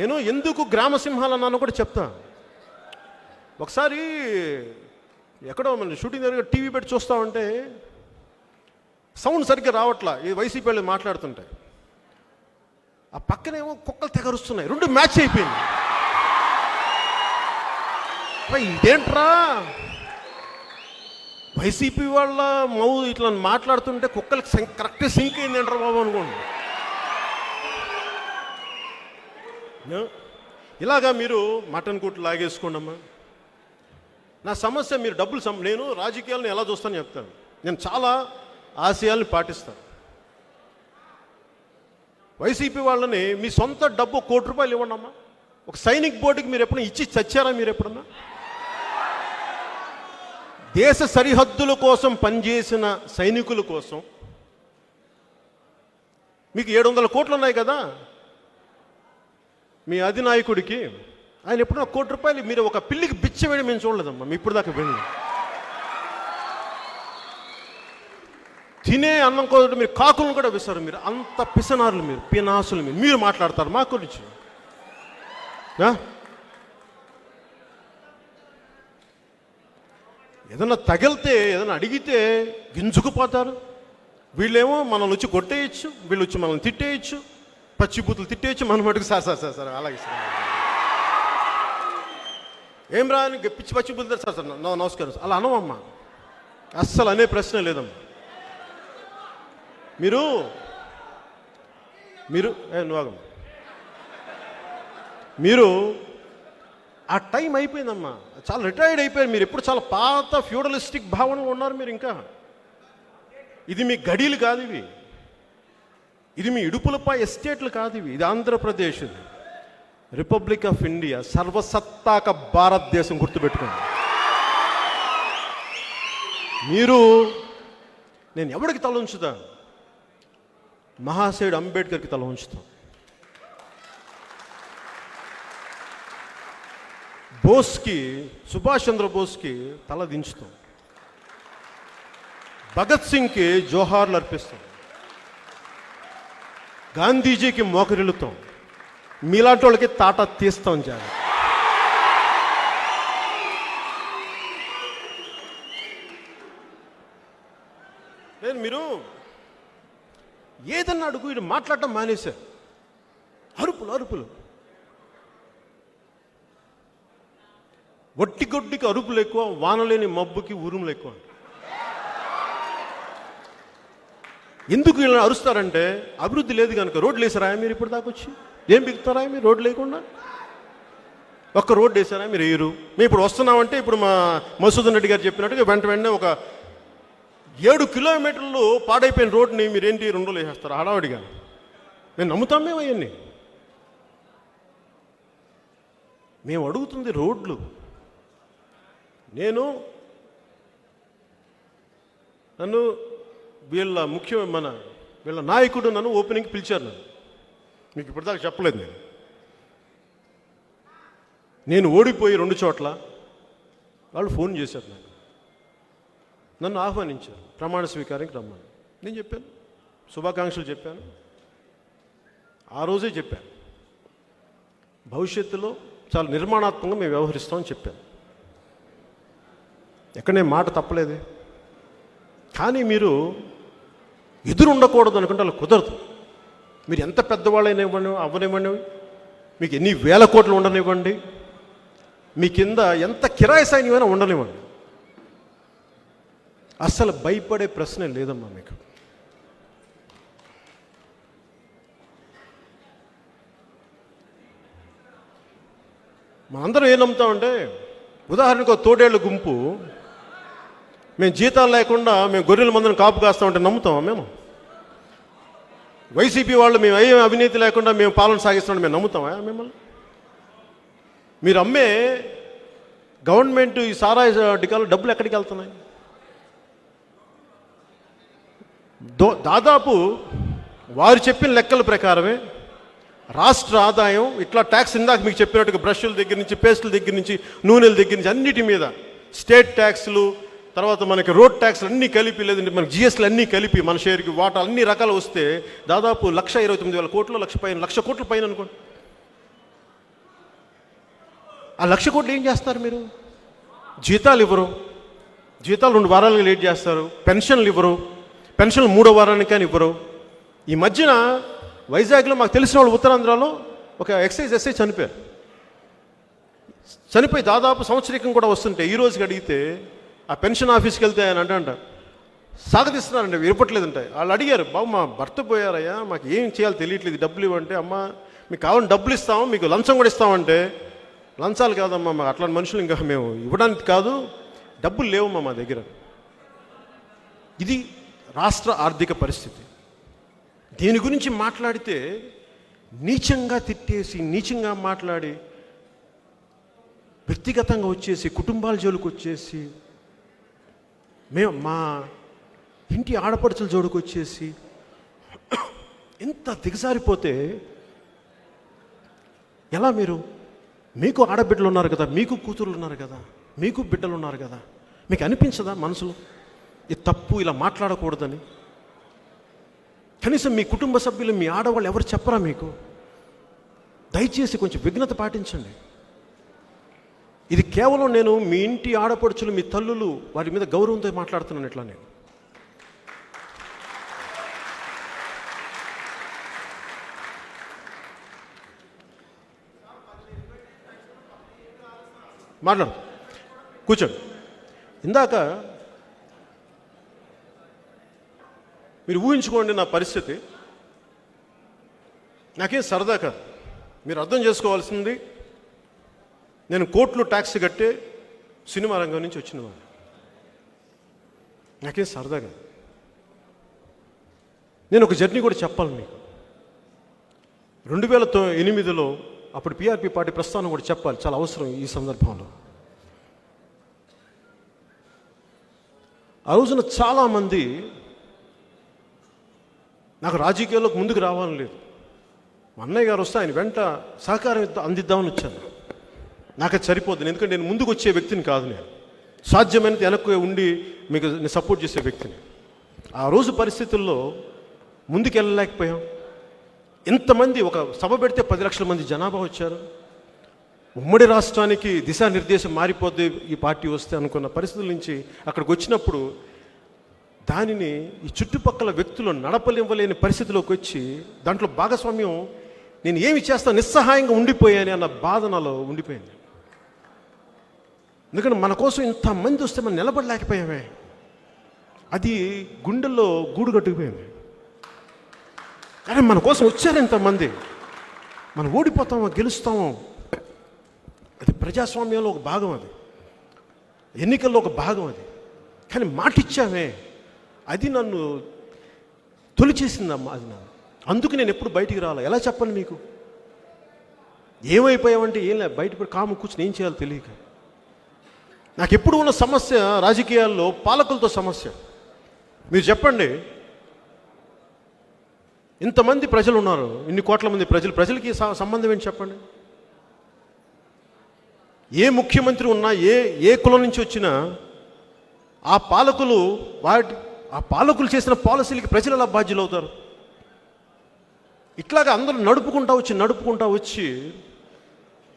నేను ఎందుకు గ్రామ సింహాలు అన్నానో కూడా చెప్తా. ఒకసారి ఎక్కడో మన షూటింగ్ దగ్గర టీవీ పెట్టి చూస్తా ఉంటే సౌండ్ సరిగ్గా రావట్లా, ఈ వైసీపీ వాళ్ళు మాట్లాడుతుంటాయి. ఆ పక్కనేమో కుక్కలు తెగరుస్తున్నాయి. 2 మ్యాచ్ అయిపోయింది. ఇదేంట్రా, వైసీపీ వాళ్ళ ఇట్లా మాట్లాడుతుంటే కుక్కలకి కరెక్ట్గా సింక్ అయింది ఏంట్రా బాబు అనుకోండి. ఇలాగా మీరు మటన్ కొట్లు లాగేసుకోండి అమ్మా. నా సమస్య మీరు డబ్బులు నేను రాజకీయాలను ఎలా చూస్తాను చెప్తాను. నేను చాలా ఆశయాలను పాటిస్తాను. వైసీపీ వాళ్ళని మీ సొంత డబ్బు ₹1 కోటి ఇవ్వండి అమ్మా. ఒక సైనిక్ బోర్డుకి మీరు ఎప్పుడైనా ఇచ్చి చచ్చారా? మీరు ఎప్పుడన్నా దేశ సరిహద్దుల కోసం పనిచేసిన సైనికుల కోసం మీకు 700 కోట్లు ఉన్నాయి కదా మీ అధినాయకుడికి. ఆయన ఎప్పుడన్నా ₹1 మీరు ఒక పిల్లికి బిచ్చ వేయడం మేము చూడలేదమ్మా. మీ ఇప్పుడు దాకా వెళ్ళి తినే అన్నం కోసం మీరు కాకులను కూడా విస్తారు. మీరు అంత పిసనారులు, మీరు పినాసులు. మీరు మాట్లాడతారు మా గురించి. ఏదన్నా తగిలితే, ఏదైనా అడిగితే గింజుకుపోతారు. వీళ్ళేమో మనల్ని వచ్చి కొట్టేయచ్చు, వీళ్ళు వచ్చి మనల్ని తిట్టేయచ్చు, పచ్చిబూతులు తిట్టేయచ్చు. మన మటుకు సార్ అలాగే సార్ ఏం రా అని పిచ్చి పచ్చిబూతులు సార్ నమస్కారం అలా అనవమ్మా. అస్సలు అనే ప్రశ్న లేదమ్మా. మీరు నువ్వమ్మా, మీరు ఆ టైం అయిపోయిందమ్మా. చాలా రిటైర్డ్ అయిపోయారు మీరు. ఎప్పుడు చాలా పాత ఫ్యూడలిస్టిక్ భావనలో ఉన్నారు మీరు. ఇంకా ఇది మీ గడీలు కాదు, ఇది మీ ఇడుపులపై ఎస్టేట్లు కాదు. ఇది ఆంధ్రప్రదేశ్, ఇది రిపబ్లిక్ ఆఫ్ ఇండియా, సర్వసత్తాక భారతదేశం. గుర్తుపెట్టుకోండి. మీరు నేను ఎవరికి తల ఉంచుతా? మహాశయుడు అంబేద్కర్కి తల ఉంచుతాం. బోస్కి, సుభాష్ చంద్ర బోస్కి తల దించుతాం. భగత్ సింగ్కి జోహార్లు అర్పిస్తాం. గాంధీజీకి మోకరిల్లుతాం. మీలాంటి వాళ్ళకి తాట తీస్తాం. జాగ్రత్త. నేను మీరు ఏదన్నా అడుగు, ఇది మాట్లాడటం మానేశారు. అరుపులు. ఒట్టిగొడ్డికి అరుపులు ఎక్కువ, వానలేని మబ్బుకి ఉరుములు ఎక్కువ. ఎందుకు ఇలా అరుస్తారంటే అభివృద్ధి లేదు కనుక. రోడ్లు వేసారా మీరు ఇప్పుడు దాకా వచ్చి? ఏం బిగుతారా మీరు రోడ్లు లేకుండా? ఒక్క రోడ్డు వేసారా మీరు? వేయరు. మేము ఇప్పుడు వస్తున్నామంటే ఇప్పుడు మా మసూదన్ రెడ్డి గారు చెప్పినట్టుగా వెంటనే ఒక 7 కిలోమీటర్లు పాడైపోయిన రోడ్ని మీరేంటి 2 రోజులు వేసేస్తారు హడావుడిగా? మేము నమ్ముతాం. మేము అవన్నీ మేము అడుగుతుంది రోడ్లు. నన్ను వీళ్ళ నాయకుడు నన్ను ఓపెనింగ్కి పిలిచారు. మీకు ఇప్పటిదాకా చెప్పలేదు. నేను ఓడిపోయి 2 చోట్ల వాళ్ళు ఫోన్ చేశారు. నన్ను ఆహ్వానించారు ప్రమాణ స్వీకారానికి రమ్మని. నేను చెప్పాను, శుభాకాంక్షలు చెప్పాను. ఆ రోజే చెప్పాను, భవిష్యత్తులో చాలా నిర్మాణాత్మకంగా మేము వ్యవహరిస్తామని చెప్పాను. ఎక్కడ నేను మాట తప్పలేదే. కానీ మీరు ఎదురు ఉండకూడదు అనుకుంటే అలా కుదరదు. మీరు ఎంత పెద్దవాళ్ళైనా అవ్వనివ్వండి, మీకు ఎన్ని వేల కోట్లు ఉండనివ్వండి, మీ కింద ఎంత కిరాయి సైన్యమైనా ఉండనివ్వండి, అస్సలు భయపడే ప్రశ్నే లేదమ్మా మీకు. మనందరం ఏం నమ్ముతామంటే, ఉదాహరణకు తోడేళ్ళ గుంపు మేము జీతాలు లేకుండా మేము గొర్రెల మందుని కాపు కాస్తామంటే నమ్ముతామా మేము? వైసీపీ వాళ్ళు మేము అయ్యే అవినీతి లేకుండా మేము పాలన సాగిస్తామని మేము నమ్ముతామా మిమ్మల్ని? మీరు అమ్మే గవర్నమెంట్ ఈ సారాయి డికాలు డబ్బులు ఎక్కడికి వెళ్తున్నాయి? దాదాపు వారు చెప్పిన లెక్కల ప్రకారమే రాష్ట్ర ఆదాయం ఇట్లా ట్యాక్స్, ఇందాక మీకు చెప్పినట్టుగా బ్రష్ల దగ్గర నుంచి, పేస్టుల దగ్గర నుంచి, నూనెల దగ్గర నుంచి అన్నిటి మీద స్టేట్ ట్యాక్స్లు, తర్వాత మనకి రోడ్ ట్యాక్స్లు అన్నీ కలిపి, లేదంటే మనకి జిఎస్టీలు అన్నీ కలిపి మన షేర్కి వాటా అన్ని రకాలు వస్తే దాదాపు 1,29,000 కోట్లు, 1,00,000 కోట్ల పైన అనుకోండి. ఆ 1,00,000 కోట్లు ఏం చేస్తారు మీరు? జీతాలు ఇవ్వరు, జీతాలు 2 వారాలుగా లేట్ చేస్తారు, పెన్షన్లు ఇవ్వరు, పెన్షన్లు 3వ వారానికి కానీ ఇవ్వరు. ఈ మధ్యన వైజాగ్లో మాకు తెలిసిన వాళ్ళు ఉత్తరాంధ్రలో ఒక ఎక్సైజ్ ఎస్ఐ చనిపోయి దాదాపు సంవత్సరికం కూడా వస్తుంటే ఈ రోజుకి అడిగితే ఆ పెన్షన్ ఆఫీస్కి వెళ్తే ఆయన అంటారు, సాగతిస్తున్నారండి, ఇవ్వట్లేదంటే. వాళ్ళు అడిగారు, బాబు మా భర్త పోయారయ్యా, మాకు ఏం చేయాలో తెలియట్లేదు, డబ్బులు ఇవ్వంటే, అమ్మ మీకు కావాలని డబ్బులు ఇస్తాము, మీకు లంచం కూడా ఇస్తామంటే, లంచాలు కాదమ్మా, మాకు అట్లాంటి మనుషులు ఇంకా మేము ఇవ్వడానికి కాదు, డబ్బులు లేవమ్మా మా దగ్గర. ఇది రాష్ట్ర ఆర్థిక పరిస్థితి. దీని గురించి మాట్లాడితే నీచంగా తిట్టేసి, నీచంగా మాట్లాడి వ్యక్తిగతంగా వచ్చేసి కుటుంబాల జోలికి వచ్చేసి మేము మా ఇంటి ఆడపడుచుల జోలికి వచ్చేసి ఎంత దిగజారిపోతే ఎలా? మీకు ఆడబిడ్డలు ఉన్నారు కదా, మీకు కూతుర్లు ఉన్నారు కదా, మీకు బిడ్డలు ఉన్నారు కదా, మీకు అనిపించదా మనసులో ఇది తప్పు, ఇలా మాట్లాడకూడదని? కనీసం మీ కుటుంబ సభ్యులు, మీ ఆడవాళ్ళు ఎవరు చెప్పరా మీకు? దయచేసి కొంచెం విఘ్నత పాటించండి. ఇది కేవలం నేను మీ ఇంటి ఆడపడుచులు, మీ తల్లులు, వారి మీద గౌరవంతో మాట్లాడుతున్నాను. ఇట్లా నేను మాట్లాడు, కూర్చోండి. ఇందాక మీరు ఊహించుకోండి నా పరిస్థితి. నాకేం సరదా కాదు. మీరు అర్థం చేసుకోవాల్సింది, నేను కోట్లు ట్యాక్స్ కట్టే సినిమా రంగం నుంచి వచ్చినవాడు. నాకేం సరదా కాదు. నేను ఒక జర్నీ కూడా చెప్పాలి మీకు. 2008లో అప్పుడు పిఆర్పి పార్టీ ప్రస్థానం కూడా చెప్పాలి, చాలా అవసరం ఈ సందర్భంలో. ఆ రోజున చాలామంది నాకు రాజకీయాల్లోకి ముందుకు రావాలని లేదు. మా అన్నయ్య గారు వస్తే ఆయన వెంట సహకారం అందిద్దామని వచ్చాను. నాకు అది సరిపోతుంది, ఎందుకంటే నేను ముందుకు వచ్చే వ్యక్తిని కాదు. నేను సాధ్యమైనంత వెనక్కి ఉండి మీకు నేను సపోర్ట్ చేసే వ్యక్తిని. ఆ రోజు పరిస్థితుల్లో ముందుకు వెళ్ళలేకపోయాం. ఎంతమంది, ఒక సభ పెడితే 10 లక్షల మంది జనాభా వచ్చారు. ఉమ్మడి రాష్ట్రానికి దిశానిర్దేశం మారిపోద్ది ఈ పార్టీ వస్తే అనుకున్న పరిస్థితుల నుంచి అక్కడికి వచ్చినప్పుడు దానిని ఈ చుట్టుపక్కల వ్యక్తులు నడపలివ్వలేని పరిస్థితిలోకి వచ్చి దాంట్లో భాగస్వామ్యం, నేను ఏమి చేస్తాను, నిస్సహాయంగా ఉండిపోయాను అన్న బాధ నాలో ఉండిపోయింది. ఎందుకంటే మన కోసం ఇంతమంది వస్తే మనం నిలబడలేకపోయామే. అది గుండెల్లో గూడు కట్టుకుపోయింది. కానీ మన కోసం వచ్చారు ఇంతమంది, మనం ఓడిపోతామో గెలుస్తామో, అది ప్రజాస్వామ్యంలో ఒక భాగం, అది ఎన్నికల్లో ఒక భాగం. అది కానీ మాటిచ్చామే, అది నన్ను తొలిచేసిందమ్మా. అది నన్ను, అందుకు నేను ఎప్పుడు బయటికి రాలే. ఎలా చెప్పను మీకు? ఏమైపోయామంటే ఏం లేదు, బయట కాము కూర్చుని ఏం చేయాలో తెలియక. నాకు ఎప్పుడు ఉన్న సమస్య రాజకీయాల్లో పాలకులతో సమస్య. మీరు చెప్పండి, ఇంతమంది ప్రజలు ఉన్నారు, ఇన్ని కోట్ల మంది ప్రజలకి సంబంధం ఏంటి చెప్పండి? ఏ ముఖ్యమంత్రి ఉన్నా, ఏ కులం నుంచి వచ్చినా ఆ పాలకులు చేసిన పాలసీలకి ప్రజలు ఎలా బాధ్యులు అవుతారు? ఇట్లాగా అందరూ నడుపుకుంటా వచ్చి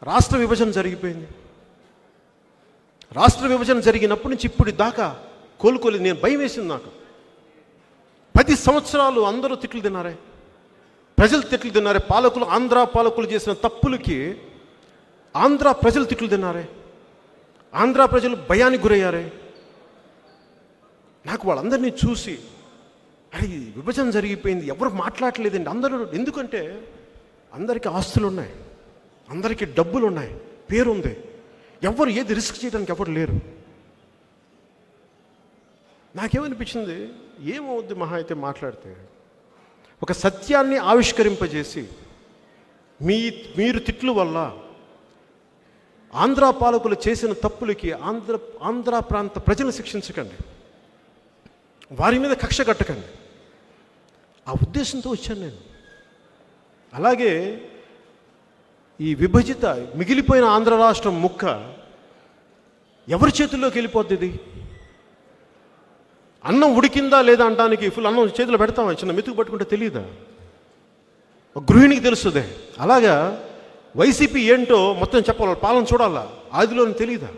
రాష్ట్ర విభజన జరిగిపోయింది. రాష్ట్ర విభజన జరిగినప్పటి నుంచి ఇప్పుడు దాకా కోలుకోలేదు. నేను భయం వేసింది నాకు. 10 సంవత్సరాలు అందరూ తిట్లు తిన్నారే, ప్రజలు తిట్లు తిన్నారే. ఆంధ్ర పాలకులు చేసిన తప్పులకి ఆంధ్ర ప్రజలు తిట్లు తిన్నారే, ఆంధ్ర ప్రజలు భయానికి గురయ్యారే. నాకు వాళ్ళందరినీ చూసి, అరే విభజన జరిగిపోయింది, ఎవరు మాట్లాడలేదండి అందరూ. ఎందుకంటే అందరికీ ఆస్తులు ఉన్నాయి, అందరికీ డబ్బులు ఉన్నాయి, పేరుంది. ఎవరు ఏది రిస్క్ చేయడానికి ఎవరు లేరు. నాకేమనిపించింది, ఏమవుద్ది మహా అయితే మాట్లాడితే, ఒక సత్యాన్ని ఆవిష్కరింపజేసి మీరు తిట్లు వల్ల ఆంధ్ర పాలకులు చేసిన తప్పులకి ఆంధ్ర ప్రాంత ప్రజలను శిక్షించకండి, వారి మీద కక్ష కట్టకండి. ఆ ఉద్దేశంతో వచ్చాను నేను. అలాగే ఈ మిగిలిపోయిన ఆంధ్ర రాష్ట్రం ముక్క ఎవరి చేతుల్లోకి వెళ్ళిపోద్ది? ఇది అన్నం ఉడికిందా లేదా అంటానికి ఫుల్ అన్నం చేతిలో పెడతామా? చిన్న మెతుకు పట్టుకుంటే తెలియదా? ఒక గృహిణికి తెలుస్తుంది. అలాగా వైసీపీ ఏంటో మొత్తం చెప్పాలి, పాలన చూడాలా, ఆదిలోని తెలియదా?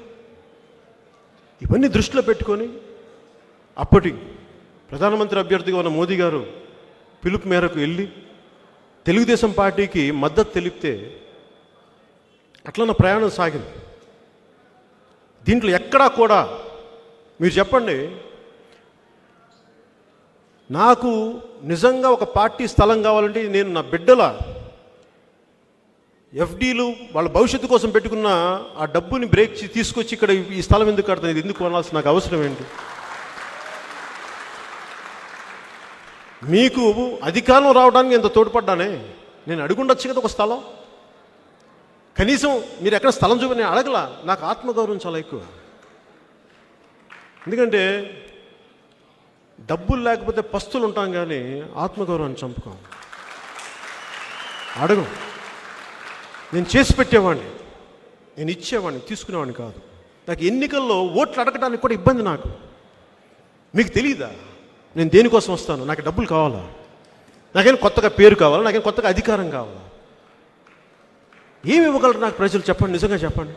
ఇవన్నీ దృష్టిలో పెట్టుకొని అప్పటి ప్రధానమంత్రి అభ్యర్థిగా ఉన్న మోదీ గారు పిలుపు మేరకు వెళ్ళి తెలుగుదేశం పార్టీకి మద్దతు తెలిపితే అట్లా నా ప్రయాణం సాగింది. దీంట్లో ఎక్కడా కూడా మీరు చెప్పండి, నాకు నిజంగా ఒక పార్టీ స్థలం కావాలంటే నేను నా బిడ్డల ఎఫ్డీలు వాళ్ళ భవిష్యత్తు కోసం పెట్టుకున్న ఆ డబ్బుని తీసుకొచ్చి ఇక్కడ ఈ స్థలం ఎందుకు కడతాను, ఇది ఎందుకు కొనాల్సిన నాకు అవసరం ఏంటి? మీకు అధికారం రావడానికి ఎంత తోడ్పడ్డానే, నేను అడుగుండొచ్చు కదా ఒక స్థలం. కనీసం మీరు ఎక్కడ స్థలం చూపని అడగలా. నాకు ఆత్మగౌరవం చాలా ఎక్కువ. ఎందుకంటే డబ్బులు లేకపోతే పస్తులు ఉంటాం, కానీ ఆత్మగౌరవాన్ని చంపుకోం, అడగం. నేను చేసి పెట్టేవాడిని, నేను ఇచ్చేవాడిని, తీసుకునేవాడిని కాదు. నాకు ఎన్నికల్లో ఓట్లు అడగడానికి కూడా ఇబ్బంది. నాకు మీకు తెలియదా నేను దేనికోసం వస్తాను? నాకు డబ్బులు కావాలా? నాకేం కొత్తగా పేరు కావాలా? నాకేం కొత్తగా అధికారం కావాలా? ఏమి ఇవ్వగలరు నాకు ప్రజలు? చెప్పండి, నిజంగా చెప్పండి.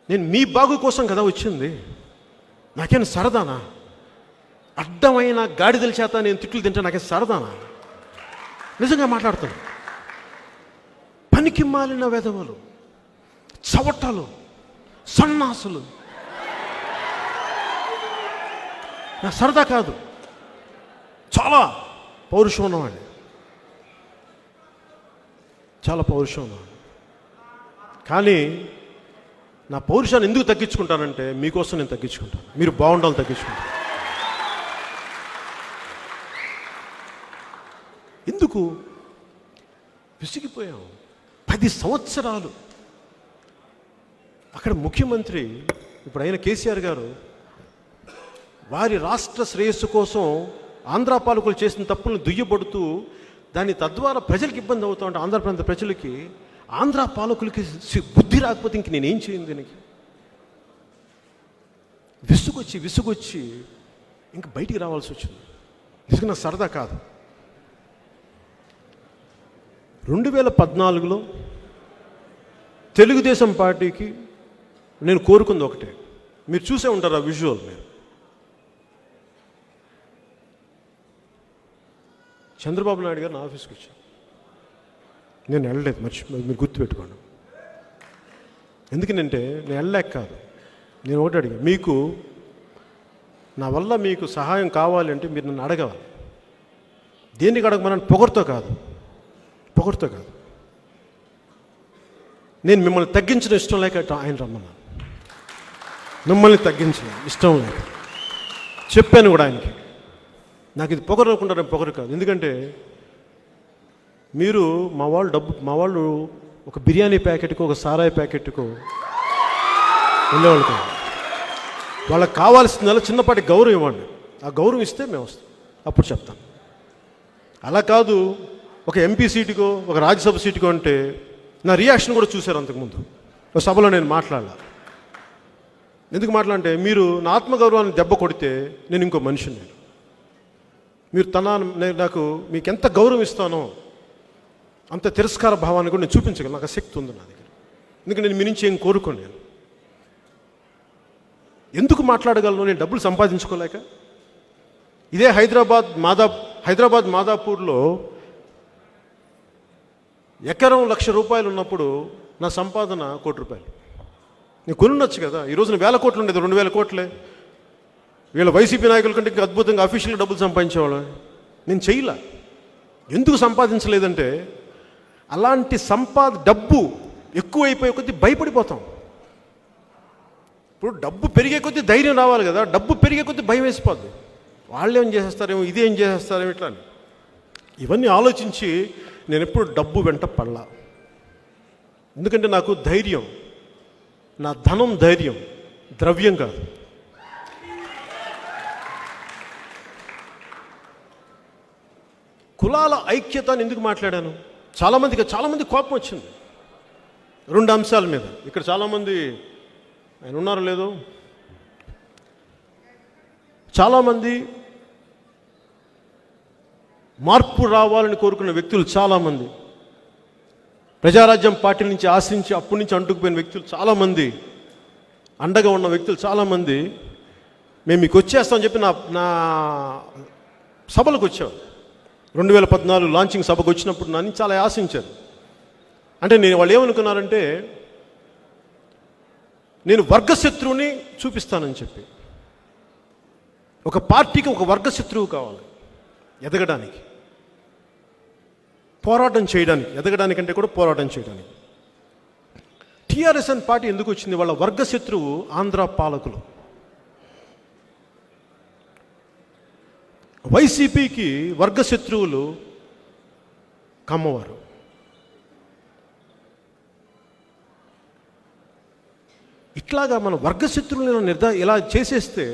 నేను మీ బాగు కోసం కదా వచ్చింది. నాకేం సరదానా? అడ్డమైన గాడిదల చేత నేను తిట్లు తింటా నాకేం సరదానా? నిజంగా మాట్లాడుతాను. పనికి మాలిన వెధవలు, చవటాలు, సన్నాసులు నా సరదా కాదు. చాలా పౌరుషం ఉన్నవాడిని, చాలా పౌరుషం ఉన్నవాడిని. కానీ నా పౌరుషాన్ని ఎందుకు తగ్గించుకుంటానంటే మీకోసం నేను తగ్గించుకుంటాను, మీరు బాగుండాలని తగ్గించుకుంటాను. ఎందుకు విసిగిపోయాం? 10 సంవత్సరాలు అక్కడ ముఖ్యమంత్రి, ఇప్పుడు అయిన కేసీఆర్ గారు, వారి రాష్ట్ర శ్రేయస్సు కోసం ఆంధ్ర పాలకులు చేసిన తప్పులను దుయ్యబడుతూ దాని తద్వారా ప్రజలకు ఇబ్బంది అవుతూ ఉంటే, ఆంధ్ర ప్రాంత ప్రజలకి, ఆంధ్ర పాలకులకి బుద్ధి రాకపోతే ఇంక నేనేం చేయను? దీనికి విసుగొచ్చి ఇంక బయటికి రావాల్సి వచ్చింది. నిజంగా నా సరదా కాదు. 2014లో తెలుగుదేశం పార్టీకి నేను కోరుకుంది ఒకటే. మీరు చూసే ఉంటారు ఆ విజువల్. మీరు చంద్రబాబు నాయుడు గారు నా ఆఫీస్కి వచ్చాను. నేను వెళ్ళలేదు, మీరు గుర్తుపెట్టుకోండి. ఎందుకనంటే నేను వెళ్ళలేక కాదు. నేను ఒకటి అడిగా, మీకు నా వల్ల మీకు సహాయం కావాలి అంటే మీరు నన్ను అడగాలి. దేనికి అడగమని? పొగరుతో కాదు. నేను మిమ్మల్ని తగ్గించడం ఇష్టం లేక ఆయన రమ్మన్నాను. మిమ్మల్ని తగ్గించడం ఇష్టం లేక చెప్పాను కూడా ఆయనకి. నాకు ఇది పొగరకుండా పొగరు కాదు. ఎందుకంటే మీరు మా వాళ్ళు ఒక బిర్యానీ ప్యాకెట్కు, ఒక సారాయి ప్యాకెట్కు వెళ్ళేవాళ్ళు కాదు. వాళ్ళకి కావాల్సిందల్లా చిన్నపాటి గౌరవం ఇవ్వండి. ఆ గౌరవం ఇస్తే మేము వస్తాం, అప్పుడు చెప్తాం. అలా కాదు ఒక ఎంపీ సీటుకో, ఒక రాజ్యసభ సీటుకో అంటే నా రియాక్షన్ కూడా చూశారు అంతకుముందు. ఒక సభలో నేను మాట్లాడాల. ఎందుకు మాట్లాడంటే, మీరు నా ఆత్మగౌరవాన్ని దెబ్బ కొడితే నేను ఇంకో మనిషిని. మీరు నాకు మీకు ఎంత గౌరవం ఇస్తానో అంత తిరస్కార భావాన్ని కూడా నేను చూపించగలను. నాకు శక్తి ఉంది నా దగ్గర. ఎందుకంటే నేను మీ నుంచి ఏం కోరుకోను. నేను ఎందుకు మాట్లాడగలను? నేను డబ్బులు సంపాదించుకోలేక. ఇదే హైదరాబాద్ మాదాపూర్లో ఎకరం ₹1,00,000 ఉన్నప్పుడు నా సంపాదన ₹1,00,00,000. నేను కొనుండొచ్చు కదా. ఈ రోజున 1,000 కోట్లు ఉండేది, 2,000 కోట్లే. వీళ్ళ వైసీపీ నాయకుల కంటే ఇంకా అద్భుతంగా అఫీషియల్గా డబ్బులు సంపాదించేవాళ్ళు. నేను చేయలే. ఎందుకు సంపాదించలేదంటే, అలాంటి డబ్బు ఎక్కువైపోయే కొద్దీ భయపడిపోతాం. ఇప్పుడు డబ్బు పెరిగే కొద్దీ ధైర్యం రావాలి కదా. డబ్బు పెరిగే కొద్దీ భయం వేసిపోద్ది. వాళ్ళు ఏం చేసేస్తారేమో, ఇదేం చేసేస్తారేమో, ఇట్లా అని. ఇవన్నీ ఆలోచించి నేను ఎప్పుడు డబ్బు వెంట పడలా. ఎందుకంటే నాకు ధైర్యం, నా ధనం ధైర్యం, ద్రవ్యం కాదు. కులాల ఐక్యత అని ఎందుకు మాట్లాడాను? చాలామంది కోపం వచ్చింది 2 అంశాల మీద. ఇక్కడ చాలామంది ఆయన ఉన్నారో లేదో, చాలామంది మార్పు రావాలని కోరుకున్న వ్యక్తులు, చాలామంది ప్రజారాజ్యం పార్టీ నుంచి ఆశించి అప్పటి నుంచి అంటుకుపోయిన వ్యక్తులు చాలామంది, అండగా ఉన్న వ్యక్తులు చాలామంది, మేము మీకు వచ్చేస్తామని చెప్పి నా సభలకు వచ్చారు. 2014 లాంచింగ్ సభకు వచ్చినప్పుడు నన్ను చాలా ఆశించారు. అంటే వాళ్ళు ఏమనుకున్నారంటే, నేను వర్గశత్రువుని చూపిస్తానని చెప్పి. ఒక పార్టీకి ఒక వర్గశత్రువు కావాలి ఎదగడానికి, పోరాటం చేయడానికి. ఎదగడానికంటే కూడా పోరాటం చేయడానికి. టీఆర్ఎస్ అని పార్టీ ఎందుకు వచ్చింది? వాళ్ళ వర్గశత్రువు ఆంధ్ర పాలకులు. వైసీపీకి వర్గశత్రువులు కమ్మవారు. ఇట్లాగా మన వర్గశత్రువులను ఇలా చేసేస్తే,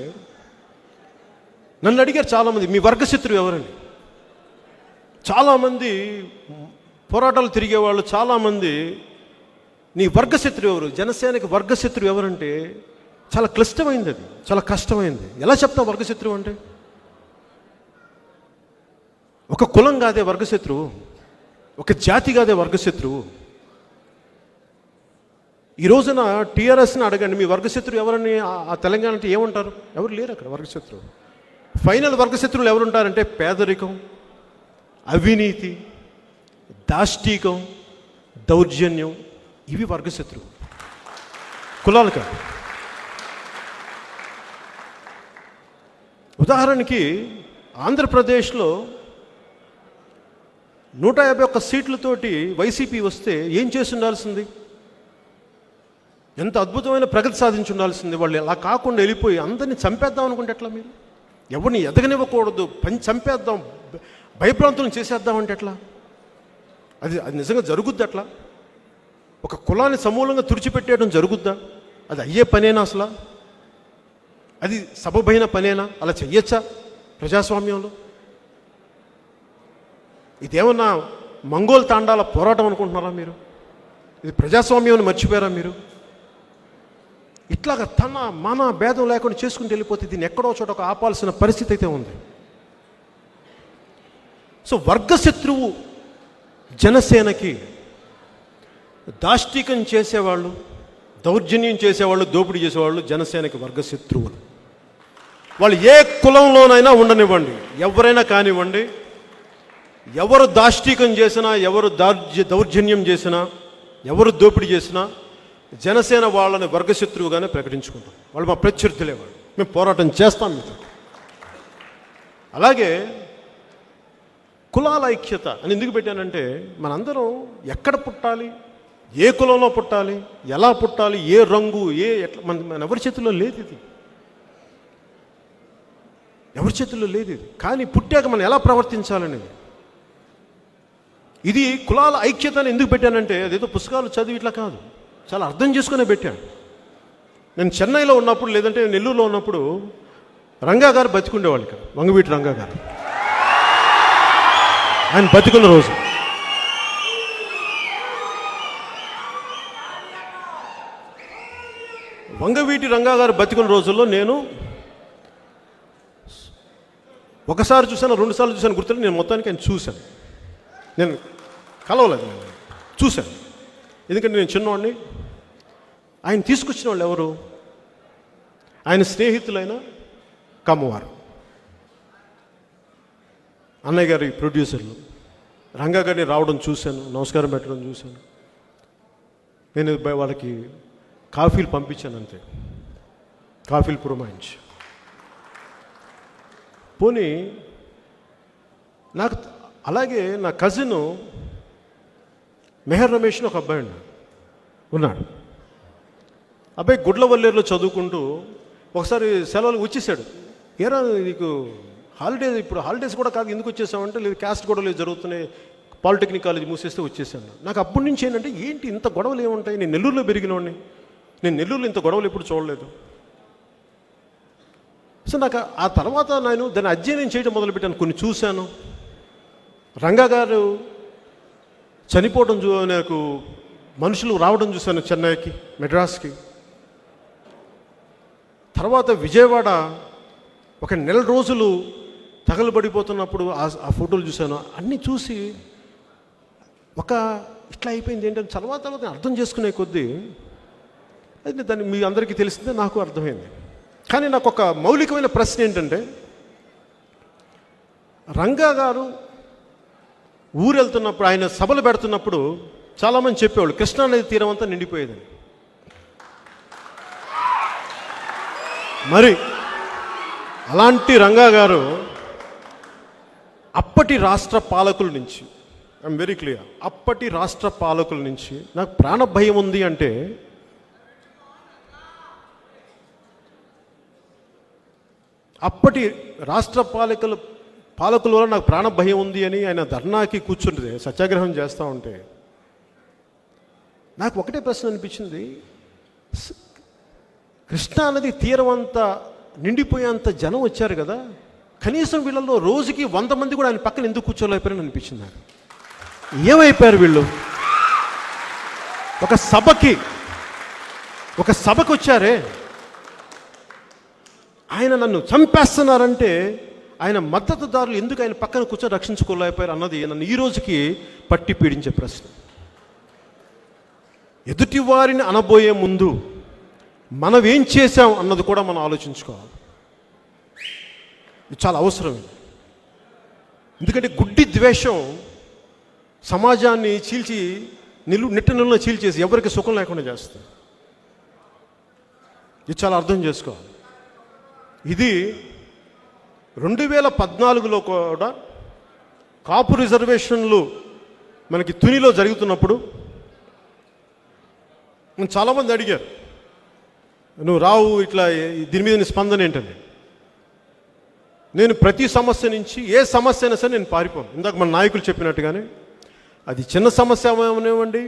నన్ను అడిగారు చాలామంది, మీ వర్గశత్రువు ఎవరని. చాలామంది పోరాటాలు తిరిగేవాళ్ళు చాలామంది, నీ వర్గశత్రువు ఎవరు, జనసేనకి వర్గశత్రువు ఎవరంటే చాలా క్లిష్టమైంది, అది చాలా కష్టమైంది. ఎలా చెప్తావు వర్గశత్రువు అంటే? ఒక కులం కాదే వర్గశత్రువు, ఒక జాతి కాదే వర్గశత్రువు. ఈ రోజున టీఆర్ఎస్ని అడగండి, మీ వర్గశత్రువు ఎవరని ఆ తెలంగాణ అంటే ఏమంటారు? ఎవరు లేరు అక్కడ వర్గశత్రువు. ఫైనల్ వర్గశత్రువులు ఎవరుంటారంటే పేదరికం, అవినీతి, దాష్టీకం, దౌర్జన్యం, ఇవి వర్గశత్రువు, కులాలు కాదు. ఉదాహరణకి ఆంధ్రప్రదేశ్లో 151 సీట్లతోటి వైసీపీ వస్తే ఏం చేసి ఉండాల్సింది? ఎంత అద్భుతమైన ప్రగతి సాధించి ఉండాల్సింది. వాళ్ళు అలా కాకుండా వెళ్ళిపోయి అందరినీ చంపేద్దాం అనుకుంటే ఎట్లా? మీరు ఎవరిని ఎదగనివ్వకూడదు, చంపేద్దాం, భయప్రాంతులను చేసేద్దామంటే ఎట్లా? అది నిజంగా జరుగుద్ది అట్లా? ఒక కులాన్ని సమూలంగా తుడిచిపెట్టేయడం జరుగుద్దా? అది అయ్యే పనేనా అసలు? అది సబబైన పనేనా? అలా చెయ్యొచ్చా ప్రజాస్వామ్యంలో? ఇదేమన్నా మంగోల్ తాండాల పోరాటం అనుకుంటున్నారా మీరు? ఇది ప్రజాస్వామ్యాన్ని మర్చిపోయారా మీరు? ఇట్లాగా తన మన భేదం లేకుండా చేసుకుంటూ వెళ్ళిపోతే దీన్ని ఎక్కడో చోట ఒక ఆపాల్సిన పరిస్థితి అయితే ఉంది. సో వర్గశత్రువు జనసేనకి దాష్టికం చేసేవాళ్ళు, దౌర్జన్యం చేసేవాళ్ళు, దోపిడీ చేసేవాళ్ళు జనసేనకి వర్గశత్రువులు. వాళ్ళు ఏ కులంలోనైనా ఉండనివ్వండి, ఎవరైనా కానివ్వండి, ఎవరు దాష్టికం చేసినా, ఎవరు దౌర్జన్యం చేసినా, ఎవరు దోపిడీ చేసినా జనసేన వాళ్ళని వర్గశత్రువుగానే ప్రకటించుకుంటాం. వాళ్ళు మా ప్రత్యర్థులే, వాళ్ళు మేము పోరాటం చేస్తాం మీతో. అలాగే కులాల ఐక్యత అని ఎందుకు పెట్టానంటే, మనందరం ఎక్కడ పుట్టాలి, ఏ కులంలో పుట్టాలి, ఎలా పుట్టాలి, ఏ రంగు, ఎట్లా మన ఎవరి చేతుల్లో లేదు ఇది, ఎవరి చేతుల్లో లేదు ఇది. కానీ పుట్టాక మనం ఎలా ప్రవర్తించాలనేది, ఇది కులాల ఐక్యత అని ఎందుకు పెట్టానంటే, అదేదో పుస్తకాలు చదివి ఇట్లా కాదు, చాలా అర్థం చేసుకునే పెట్టాను. నేను చెన్నైలో ఉన్నప్పుడు, లేదంటే నెల్లూరులో ఉన్నప్పుడు రంగా గారు బతికుండేవాళ్ళు ఇక్కడ, వంగవీటి రంగా గారు. ఆయన బతికున్న రోజు వంగవీటి రంగా గారు బతికున్న రోజుల్లో నేను ఒకసారి చూశాను, 2 సార్లు చూశాను గుర్తులేదు. నేను మొత్తానికి ఆయన చూశాను. నేను కలవలేదు, నేను చూశాను. ఎందుకంటే నేను చిన్నవాడిని. ఆయన తీసుకొచ్చిన వాళ్ళు ఎవరు? ఆయన స్నేహితులైన కమ్మవారు, అన్నయ్య గారి ప్రొడ్యూసర్లు. రంగా గారిని రావడం చూశాను, నమస్కారం పెట్టడం చూశాను. నేను వాళ్ళకి కాఫీలు పంపించాను, అంతే, కాఫీలు పురమాయించి. పోనీ నాకు అలాగే నా కజిన్ మెహర్ రమేష్ ఒక అబ్బాయి ఉన్నాడు. అబ్బాయి గుడ్లవల్లేరులో చదువుకుంటూ ఒకసారి సెలవులు వచ్చేసాడు. ఏరా నీకు హాలిడేస్, ఇప్పుడు హాలిడేస్ కూడా కాదు, ఎందుకు వచ్చేసామంటే, లేదు క్యాస్ట్ గొడవలు జరుగుతున్నాయి, పాలిటెక్నిక్ కాలేజ్ మూసేస్తే వచ్చేసాను. నాకు అప్పటి నుంచి ఏంటి ఇంత గొడవలు ఏముంటాయి, నేను నెల్లూరులో పెరిగినవాడిని, నేను నెల్లూరులో ఇంత గొడవలు ఎప్పుడు చూడలేదు. సో నాకు ఆ తర్వాత నేను దాన్ని అధ్యయనం చేయడం మొదలుపెట్టాను, కొన్ని చూశాను. రంగా గారు చనిపోవడం నాకు మనుషులు రావడం చూశాను చెన్నైకి, మెడ్రాస్కి. తర్వాత విజయవాడ ఒక నెల రోజులు తగలబడిపోతున్నప్పుడు ఆ ఫోటోలు చూశాను. అన్నీ చూసి ఇట్లా అయిపోయింది ఏంటంటే తర్వాత అర్థం చేసుకునే కొద్దీ అది దాన్ని మీ అందరికీ తెలిసిందే, నాకు అర్థమైంది. కానీ నాకు ఒక మౌలికమైన ప్రశ్న ఏంటంటే, రంగా గారు ఊరు వెళ్తున్నప్పుడు, ఆయన సభలు పెడుతున్నప్పుడు చాలామంది చెప్పేవాళ్ళు కృష్ణానది తీరం అంతా నిండిపోయేదని. మరి అలాంటి రంగా గారు అప్పటి రాష్ట్ర పాలకుల నుంచి, ఐఎమ్ వెరీ క్లియర్, అప్పటి రాష్ట్ర పాలకుల నుంచి నాకు ప్రాణభయం ఉంది అంటే, అప్పటి రాష్ట్ర పాలకుల వల్ల నాకు ప్రాణ భయం ఉంది అని ఆయన ధర్నాకి కూర్చుంటే, సత్యాగ్రహం చేస్తూ ఉంటే, నాకు ఒకటే ప్రశ్న అనిపించింది, కృష్ణా నది తీరం అంతా నిండిపోయేంత జనం వచ్చారు కదా, కనీసం వీళ్ళలో రోజుకి 100 మంది కూడా ఆయన పక్కన ఎందుకు కూర్చోలేకపోయారని అనిపించింది నాకు. ఏమైపోయారు వీళ్ళు? ఒక సభకి వచ్చారే, ఆయన నన్ను చంపేస్తున్నారంటే ఆయన మద్దతుదారులు ఎందుకు ఆయన పక్కన కూర్చొని రక్షించుకోలేకపోయారు అన్నది నన్ను ఈ రోజుకి పట్టి పీడించే ప్రశ్న. ఎదుటి వారిని అనబోయే ముందు మనం ఏం చేశాం అన్నది కూడా మనం ఆలోచించుకోవాలి. ఇది చాలా అవసరం. ఎందుకంటే గుడ్డి ద్వేషం సమాజాన్ని చీల్చి నిట్టనిలున చీల్చేసి ఎవరికి సుఖం లేకుండా చేస్తుంది. ఇది చాలా అర్థం చేసుకోవాలి. ఇది 2014లో కూడా కాపు రిజర్వేషన్లు మనకి తునిలో జరుగుతున్నప్పుడు చాలామంది అడిగారు, నువ్వు రావు ఇట్లా దీని మీద నీ స్పందన ఏంటని. నేను ప్రతి సమస్య నుంచి ఏ సమస్య అయినా సరే నేను పారిపోను. ఇందాక మన నాయకులు చెప్పినట్టుగానే అది చిన్న సమస్య అవనివ్వండి,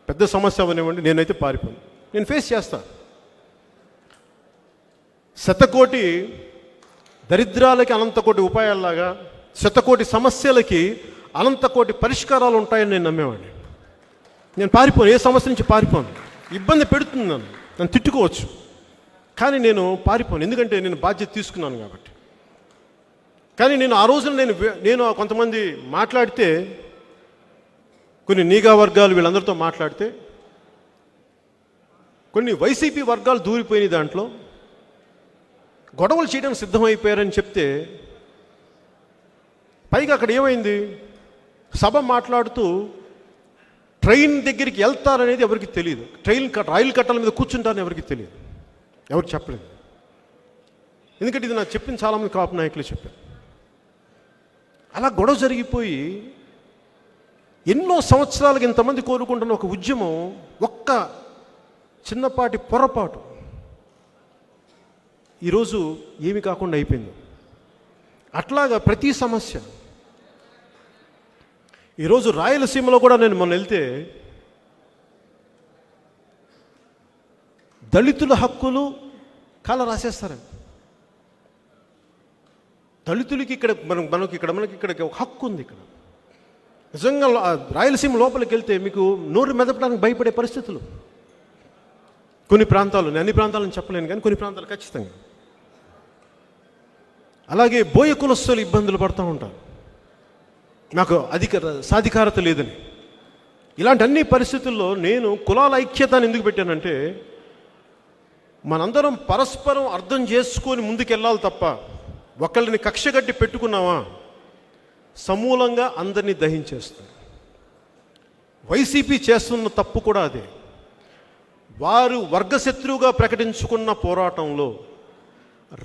పెద్ద సమస్య అవనివ్వండి, నేనైతే పారిపోను. నేను ఫేస్ చేస్తాను. శతకోటి దరిద్రాలకి అనంతకోటి ఉపాయాల్లాగా శతకోటి సమస్యలకి అనంతకోటి పరిష్కారాలు ఉంటాయని నేను నమ్మేవాడిని. నేను పారిపోను, ఏ సమస్య నుంచి పారిపోను. ఇబ్బంది పెడుతుంది నన్ను తిట్టుకోవచ్చు, కానీ నేను పారిపోను. ఎందుకంటే నేను బాధ్యత తీసుకున్నాను కాబట్టి. కానీ నేను ఆ రోజున నేను కొంతమంది మాట్లాడితే, కొన్ని నీగా వర్గాలు వీళ్ళందరితో మాట్లాడితే, కొన్ని వైసీపీ వర్గాలు దూరిపోయిన దాంట్లో గొడవలు చేయడానికి సిద్ధమైపోయారని చెప్తే, పైగా అక్కడ ఏమైంది, సభ మాట్లాడుతూ ట్రైన్ దగ్గరికి వెళ్తారనేది ఎవరికి తెలియదు, రైలు కట్టల మీద కూర్చుంటారని ఎవరికి తెలియదు, ఎవరు చెప్పలేదు. ఎందుకంటే ఇది నాకు చెప్పింది చాలామంది కాపు నాయకులు చెప్పారు. అలా గొడవ జరిగిపోయి ఎన్నో సంవత్సరాలకు ఇంతమంది కోరుకుంటున్న ఒక ఉద్యమం ఒక్క చిన్నపాటి పొరపాటు ఈరోజు ఏమి కాకుండా అయిపోయింది. అట్లాగా ప్రతి సమస్య. ఈరోజు రాయలసీమలో కూడా నేను మొన్న వెళ్తే దళితుల హక్కులు కాల రాసేస్తారండి. దళితులకి మనకి ఇక్కడ ఒక హక్కు ఉంది. ఇక్కడ నిజంగా రాయలసీమ లోపలికి వెళ్తే మీకు నోరు మెదపడానికి భయపడే పరిస్థితులు కొన్ని ప్రాంతాలు, నేను అన్ని ప్రాంతాలను చెప్పలేను కానీ కొన్ని ప్రాంతాలు ఖచ్చితంగా. అలాగే బోయ కులస్తులు ఇబ్బందులు పడుతూ ఉంటారు, నాకు సాధికారత లేదని. ఇలాంటి అన్ని పరిస్థితుల్లో నేను కులాల ఐక్యతను ఎందుకు పెట్టానంటే, మనందరం పరస్పరం అర్థం చేసుకొని ముందుకెళ్ళాలి తప్ప ఒకళ్ళని కక్షగట్టి పెట్టుకున్నావా సమూలంగా అందరినీ దహించేస్తారు. వైసీపీ చేస్తున్న తప్పు కూడా అదే. వారు వర్గశత్రువుగా ప్రకటించుకున్న పోరాటంలో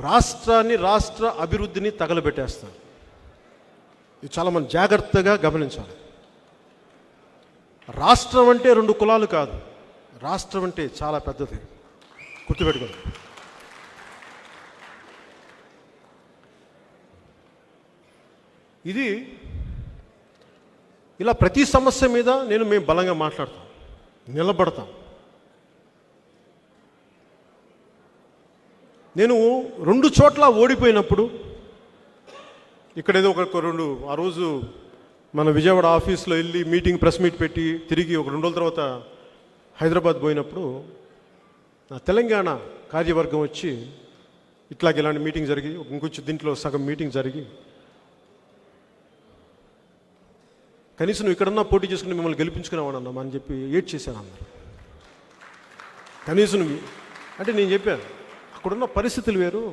రాష్ట్ర అభివృద్ధిని తగలబెట్టేస్తారు. ఇది చాలా మనం జాగ్రత్తగా గమనించాలి. రాష్ట్రం అంటే 2 కులాలు కాదు, రాష్ట్రం అంటే చాలా పెద్దది, గుర్తుపెట్టుకోండి. ఇది ఇలా ప్రతి సమస్య మీద మేము బలంగా మాట్లాడతాం, నిలబడతాం. నేను 2 చోట్ల ఓడిపోయినప్పుడు, ఇక్కడేదో ఆ రోజు మన విజయవాడ ఆఫీస్లో వెళ్ళి ప్రెస్ మీట్ పెట్టి తిరిగి ఒక 2 రోజుల తర్వాత హైదరాబాద్ పోయినప్పుడు నా తెలంగాణ కార్యవర్గం వచ్చి ఇలాంటి మీటింగ్ జరిగి ఇంకొంచెం దీంట్లో సగం మీటింగ్ జరిగి, కనీసం నువ్వు ఇక్కడన్నా పోటీ చేసుకుని మిమ్మల్ని గెలిపించుకున్నావాడన్నామా అని చెప్పి ఏడ్ చేశాను అన్నారు. కనీసం అంటే నేను చెప్పాను, అక్కడున్న పరిస్థితులు వేరు,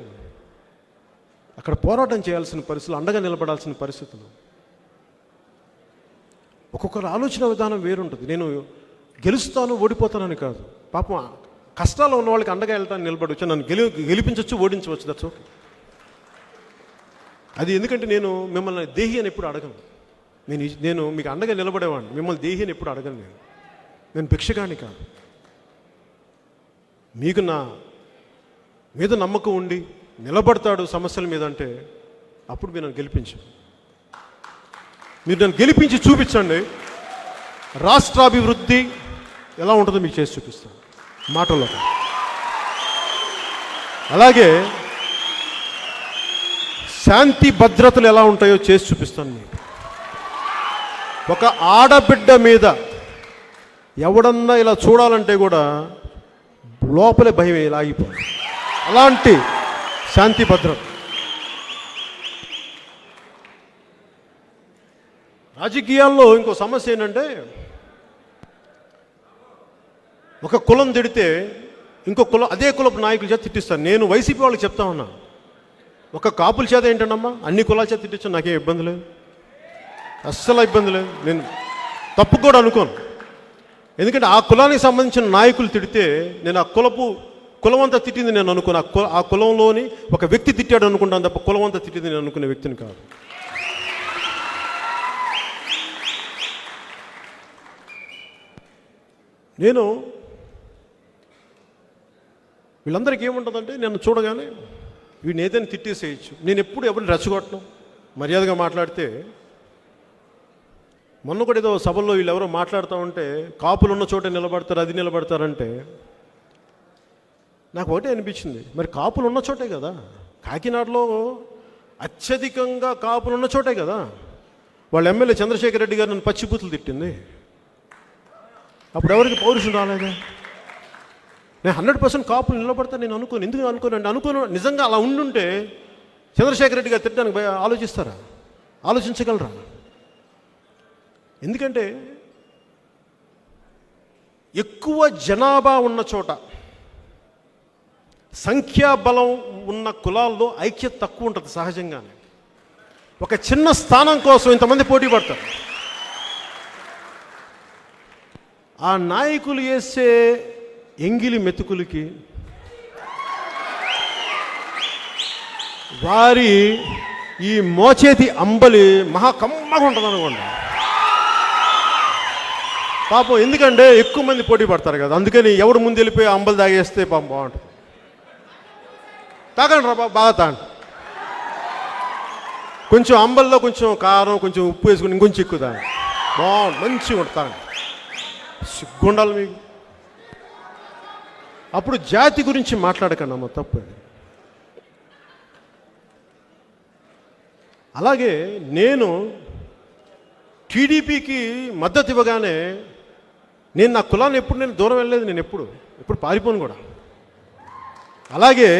అక్కడ పోరాటం చేయాల్సిన పరిస్థితులు, అండగా నిలబడాల్సిన పరిస్థితులు. ఒక్కొక్కరు ఆలోచన విధానం వేరుంటుంది. నేను గెలుస్తాను ఓడిపోతానని కాదు, పాపం కష్టాల్లో ఉన్న వాళ్ళకి అండగా వెళ్ళటానికి నిలబడవచ్చు, నన్ను గెలిపించవచ్చు, ఓడించవచ్చు, దట్స్ ఓకే. అది ఎందుకంటే నేను మిమ్మల్ని దేహి అని ఎప్పుడు అడగను. నేను మీకు అండగా నిలబడేవాడిని, మిమ్మల్ని దేహి అని ఎప్పుడు అడగను. నేను భిక్షగాని కాదు. మీకు నా మీద నమ్మకం ఉండి నిలబడతాడు సమస్యల మీద అంటే అప్పుడు మీరు నన్ను గెలిపించండి. మీరు నన్ను గెలిపించి చూపించండి, రాష్ట్రాభివృద్ధి ఎలా ఉంటుందో మీకు చేసి చూపిస్తాను మాటల్లో. అలాగే శాంతి భద్రతలు ఎలా ఉంటాయో చేసి చూపిస్తాను మీకు. ఒక ఆడబిడ్డ మీద ఎవడన్నా ఇలా చూడాలంటే కూడా లోపలే భయం లాగిపోయింది. అలాంటి శాంతి భద్రత. రాజకీయాల్లో ఇంకో సమస్య ఏంటంటే, ఒక కులం తిడితే ఇంకో కులం అదే కులపు నాయకుల చేత తిట్టిస్తాను. నేను వైసీపీ వాళ్ళకి చెప్తా ఉన్నా, ఒక కాపుల చేత ఏంటంటమ్మా అన్ని కులాల చేత తిట్టించాను, నాకేం ఇబ్బంది లేదు, అస్సలు ఇబ్బంది లేదు. నేను తప్పు కూడా అనుకోను. ఎందుకంటే ఆ కులానికి సంబంధించిన నాయకులు తిడితే నేను ఆ కులం అంతా తిట్టింది నేను అనుకోను. ఆ కులంలోని ఒక వ్యక్తి తిట్టాడు అనుకుంటాను తప్ప కులం అంతా తిట్టింది నేను అనుకునే వ్యక్తిని కాదు. నేను వీళ్ళందరికీ ఏముంటుందంటే, నన్ను చూడగానే వీడిని ఏదైనా తిట్టేసేయచ్చు. నేను ఎప్పుడు ఎవరిని రెచ్చగొట్టను, మర్యాదగా మాట్లాడితే. మొన్న కూడా ఏదో సభల్లో వీళ్ళు ఎవరో మాట్లాడుతూ ఉంటే కాపులు ఉన్న చోట నిలబడతారు, అది నిలబడతారంటే నాకు ఒకటే అనిపించింది, మరి కాపులు ఉన్న చోటే కదా, కాకినాడలో అత్యధికంగా కాపులు ఉన్న చోటే కదా వాళ్ళ ఎమ్మెల్యే చంద్రశేఖర్ రెడ్డి గారు నన్ను పచ్చిబూతులు తిట్టింది. అప్పుడు ఎవరికి పౌరుషం రాలేదా? నేను 100% కాపులు నిలబడతా నేను అనుకోను. ఎందుకు అనుకోను? నిజంగా అలా ఉండుంటే చంద్రశేఖర్ రెడ్డి గారు తిట్టడానికి ఆలోచిస్తారా? ఆలోచించగలరా? ఎందుకంటే ఎక్కువ జనాభా ఉన్న చోట, సంఖ్యాబలం ఉన్న కులాల్లో ఐక్యత తక్కువ ఉంటుంది సహజంగానే. ఒక చిన్న స్థానం కోసం ఇంతమంది పోటీ పడతారు. ఆ నాయకులు వేసే ఎంగిలి మెతుకులకి వారి ఈ మోచేతి అంబలి మహా కమ్మగా ఉంటుంది అనుకోండి పాపం. ఎందుకంటే ఎక్కువ మంది పోటీ పడతారు కదా, అందుకని ఎవడు ముందు వెళ్ళిపోయి అంబలి తాగేస్తే పాపం బాగుంటుంది. తాగండి రా బాగా తాగండి. కొంచెం అంబల్లో కొంచెం కారం, కొంచెం ఉప్పు వేసుకుని ఇంకొంచెం ఎక్కువ తాగండి, బాగుంటుంది, మంచిగా ఉంటుంది. తాగండి, సిగ్గుండాలి మీకు. అప్పుడు జాతి గురించి మాట్లాడకండి అమ్మ, తప్పు. అలాగే నేను టీడీపీకి మద్దతు ఇవ్వగానే నేను నా కులాన్ని ఎప్పుడు నేను దూరం వెళ్ళలేదు, నేను ఎప్పుడు పారిపోను కూడా. అలాగే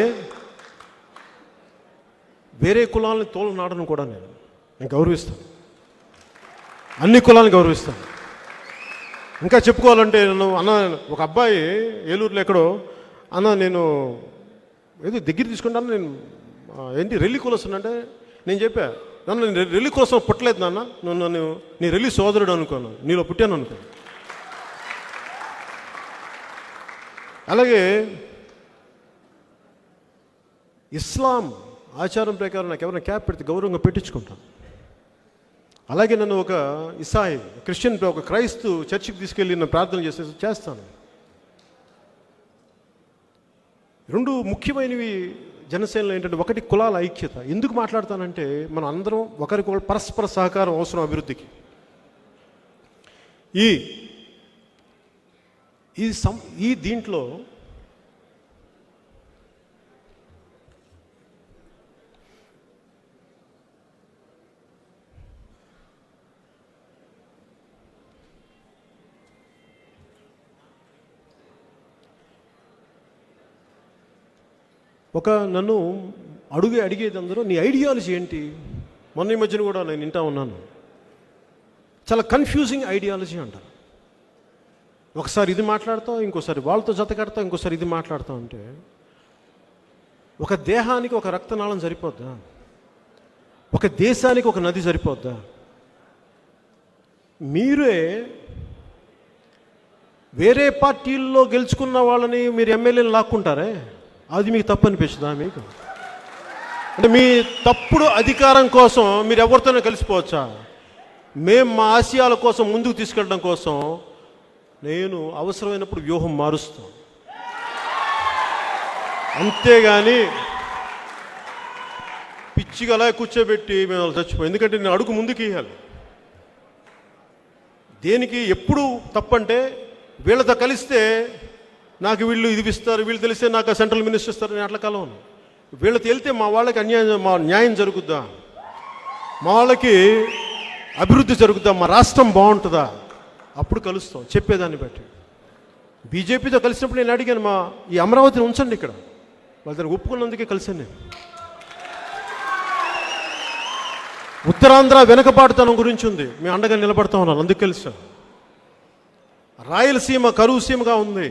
వేరే కులాలని తోలు నాడను కూడా నేను గౌరవిస్తాను, అన్ని కులాలను గౌరవిస్తాను. ఇంకా చెప్పుకోవాలంటే నేను ఒక అబ్బాయి ఏలూరులో ఎక్కడో నేను ఏదో దగ్గర తీసుకుంటాను, నేను ఏంటి రెల్లి కులస్తున్నా అంటే నేను చెప్పా, నేను రెల్లి కోసం పుట్టలేదు నాన్న, నన్ను నీ రెల్లి సోదరుడు అనుకోను, నీలో పుట్టాను అనుకో. అలాగే ఇస్లాం ఆచారం ప్రకారం నాకు ఎవరైనా క్యాప్ పెడితే గౌరవంగా పెట్టించుకుంటాను. అలాగే నన్ను ఒక ఇసాయి క్రిస్టియన్ ఒక క్రైస్తు చర్చికి తీసుకెళ్ళి నేను ప్రార్థన చేస్తాను. రెండు ముఖ్యమైనవి జనసేనలో ఏంటంటే, ఒకటి కులాల ఐక్యత. ఎందుకు మాట్లాడతానంటే, మనం అందరం ఒకరికొకరు పరస్పర సహకారం అవసరం అభివృద్ధికి. ఈ దీంట్లో నన్ను అడిగేది అందరూ, నీ ఐడియాలజీ ఏంటి? మొన్న ఈ మధ్యన కూడా నేను వింటా ఉన్నాను, చాలా కన్ఫ్యూజింగ్ ఐడియాలజీ అంటారు. ఒకసారి ఇది మాట్లాడతావు, ఇంకోసారి వాళ్ళతో జత కడతావు, ఇంకోసారి ఇది మాట్లాడతావు. అంటే ఒక దేహానికి ఒక రక్తనాళం సరిపోద్దా? ఒక దేశానికి ఒక నది సరిపోద్దా? మీరే వేరే పార్టీల్లో గెలుచుకున్న వాళ్ళని మీరు ఎమ్మెల్యేలు లాక్కుంటారే, అది మీకు తప్పు అనిపిస్తుందా? మీకు అంటే మీ తప్పుడు అధికారం కోసం మీరు ఎవరితోనే కలిసిపోవచ్చా? మేము మా ఆశయాల కోసం ముందుకు తీసుకెళ్ళడం కోసం నేను అవసరమైనప్పుడు వ్యూహం మారుస్తాం, అంతేగాని పిచ్చిగా అలా కూర్చోబెట్టి మేము చచ్చిపోయాం. ఎందుకంటే నేను అడుగు ముందుకు ఇవ్వాలి. దేనికి ఎప్పుడు తప్పంటే, వీళ్ళతో కలిస్తే నాకు వీళ్ళు ఇది ఇస్తారు, వీళ్ళు తెలిస్తే నాకు సెంట్రల్ మినిస్టర్ ఇస్తారు, నేను అట్లా కలవను. వీళ్ళతో వెళ్తే మా వాళ్ళకి న్యాయం జరుగుద్దా, మా వాళ్ళకి అభివృద్ధి జరుగుద్దా, మా రాష్ట్రం బాగుంటుందా, అప్పుడు కలుస్తాం చెప్పేదాన్ని బట్టి. బీజేపీతో కలిసినప్పుడు నేను అడిగాను, ఈ అమరావతిని ఉంచండి ఇక్కడ, వాళ్ళ దాన్ని ఒప్పుకున్నందుకే కలిసాను నేను. ఉత్తరాంధ్ర వెనకబాటుతనం గురించి ఉంది, మేము అండగా నిలబడతా ఉన్నాను, అందుకు కలిసాం. రాయలసీమ కరువు సీమగా ఉంది,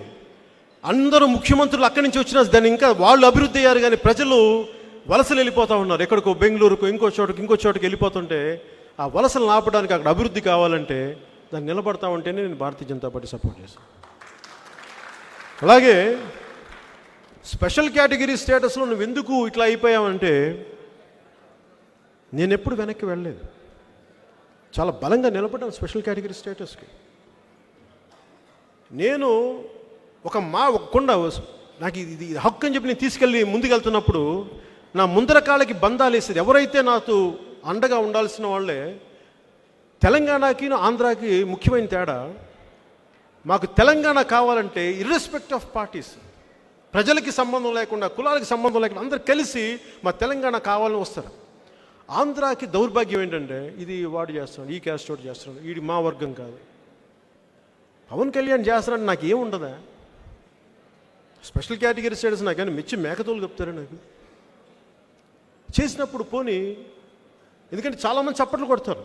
అందరూ ముఖ్యమంత్రులు అక్కడి నుంచి వచ్చినా దాన్ని ఇంకా వాళ్ళు అభివృద్ధి అయ్యారు, కానీ ప్రజలు వలసలు వెళ్ళిపోతూ ఉన్నారు. ఎక్కడికో బెంగళూరుకు ఇంకో చోటుకి వెళ్ళిపోతుంటే ఆ వలసలు ఆపడానికి అక్కడ అభివృద్ధి కావాలంటే దాన్ని నిలబడతా ఉంటేనే నేను భారతీయ జనతా పార్టీ సపోర్ట్ చేశాను. అలాగే స్పెషల్ కేటగిరీ స్టేటస్లో నువ్వు ఎందుకు ఇట్లా అయిపోయావంటే, నేను ఎప్పుడు వెనక్కి వెళ్ళలేదు, చాలా బలంగా నిలబడ్డాను స్పెషల్ కేటగిరీ స్టేటస్కి. నేను ఒక కొండ నాకు ఇది హక్కు అని చెప్పి నేను తీసుకెళ్ళి ముందుకెళ్తున్నప్పుడు నా ముందర కాళ్ళకి బంధాలు వేసేది ఎవరైతే నాతో అండగా ఉండాల్సిన వాళ్ళే. తెలంగాణకి ఆంధ్రాకి ముఖ్యమైన తేడా, మాకు తెలంగాణ కావాలంటే ఇర్రెస్పెక్ట్ ఆఫ్ పార్టీస్, ప్రజలకి సంబంధం లేకుండా కులాలకి సంబంధం లేకుండా అందరు కలిసి మా తెలంగాణ కావాలని వస్తారు. ఆంధ్రాకి దౌర్భాగ్యం ఏంటంటే ఇది వాడు చేస్తున్నాడు, ఈ క్యాస్ట్ వాడు చేస్తున్నాడు, ఇది మా వర్గం కాదు. పవన్ కళ్యాణ్ చేస్తున్నాడు, నాకు ఏముండదా స్పెషల్ కేటగిరీ స్టేటస్, నాకు కానీ మెచ్చి మేకతోలు చెప్తారా నాకు చేసినప్పుడు. పోనీ ఎందుకంటే చాలామంది చప్పట్లు కొడతారు,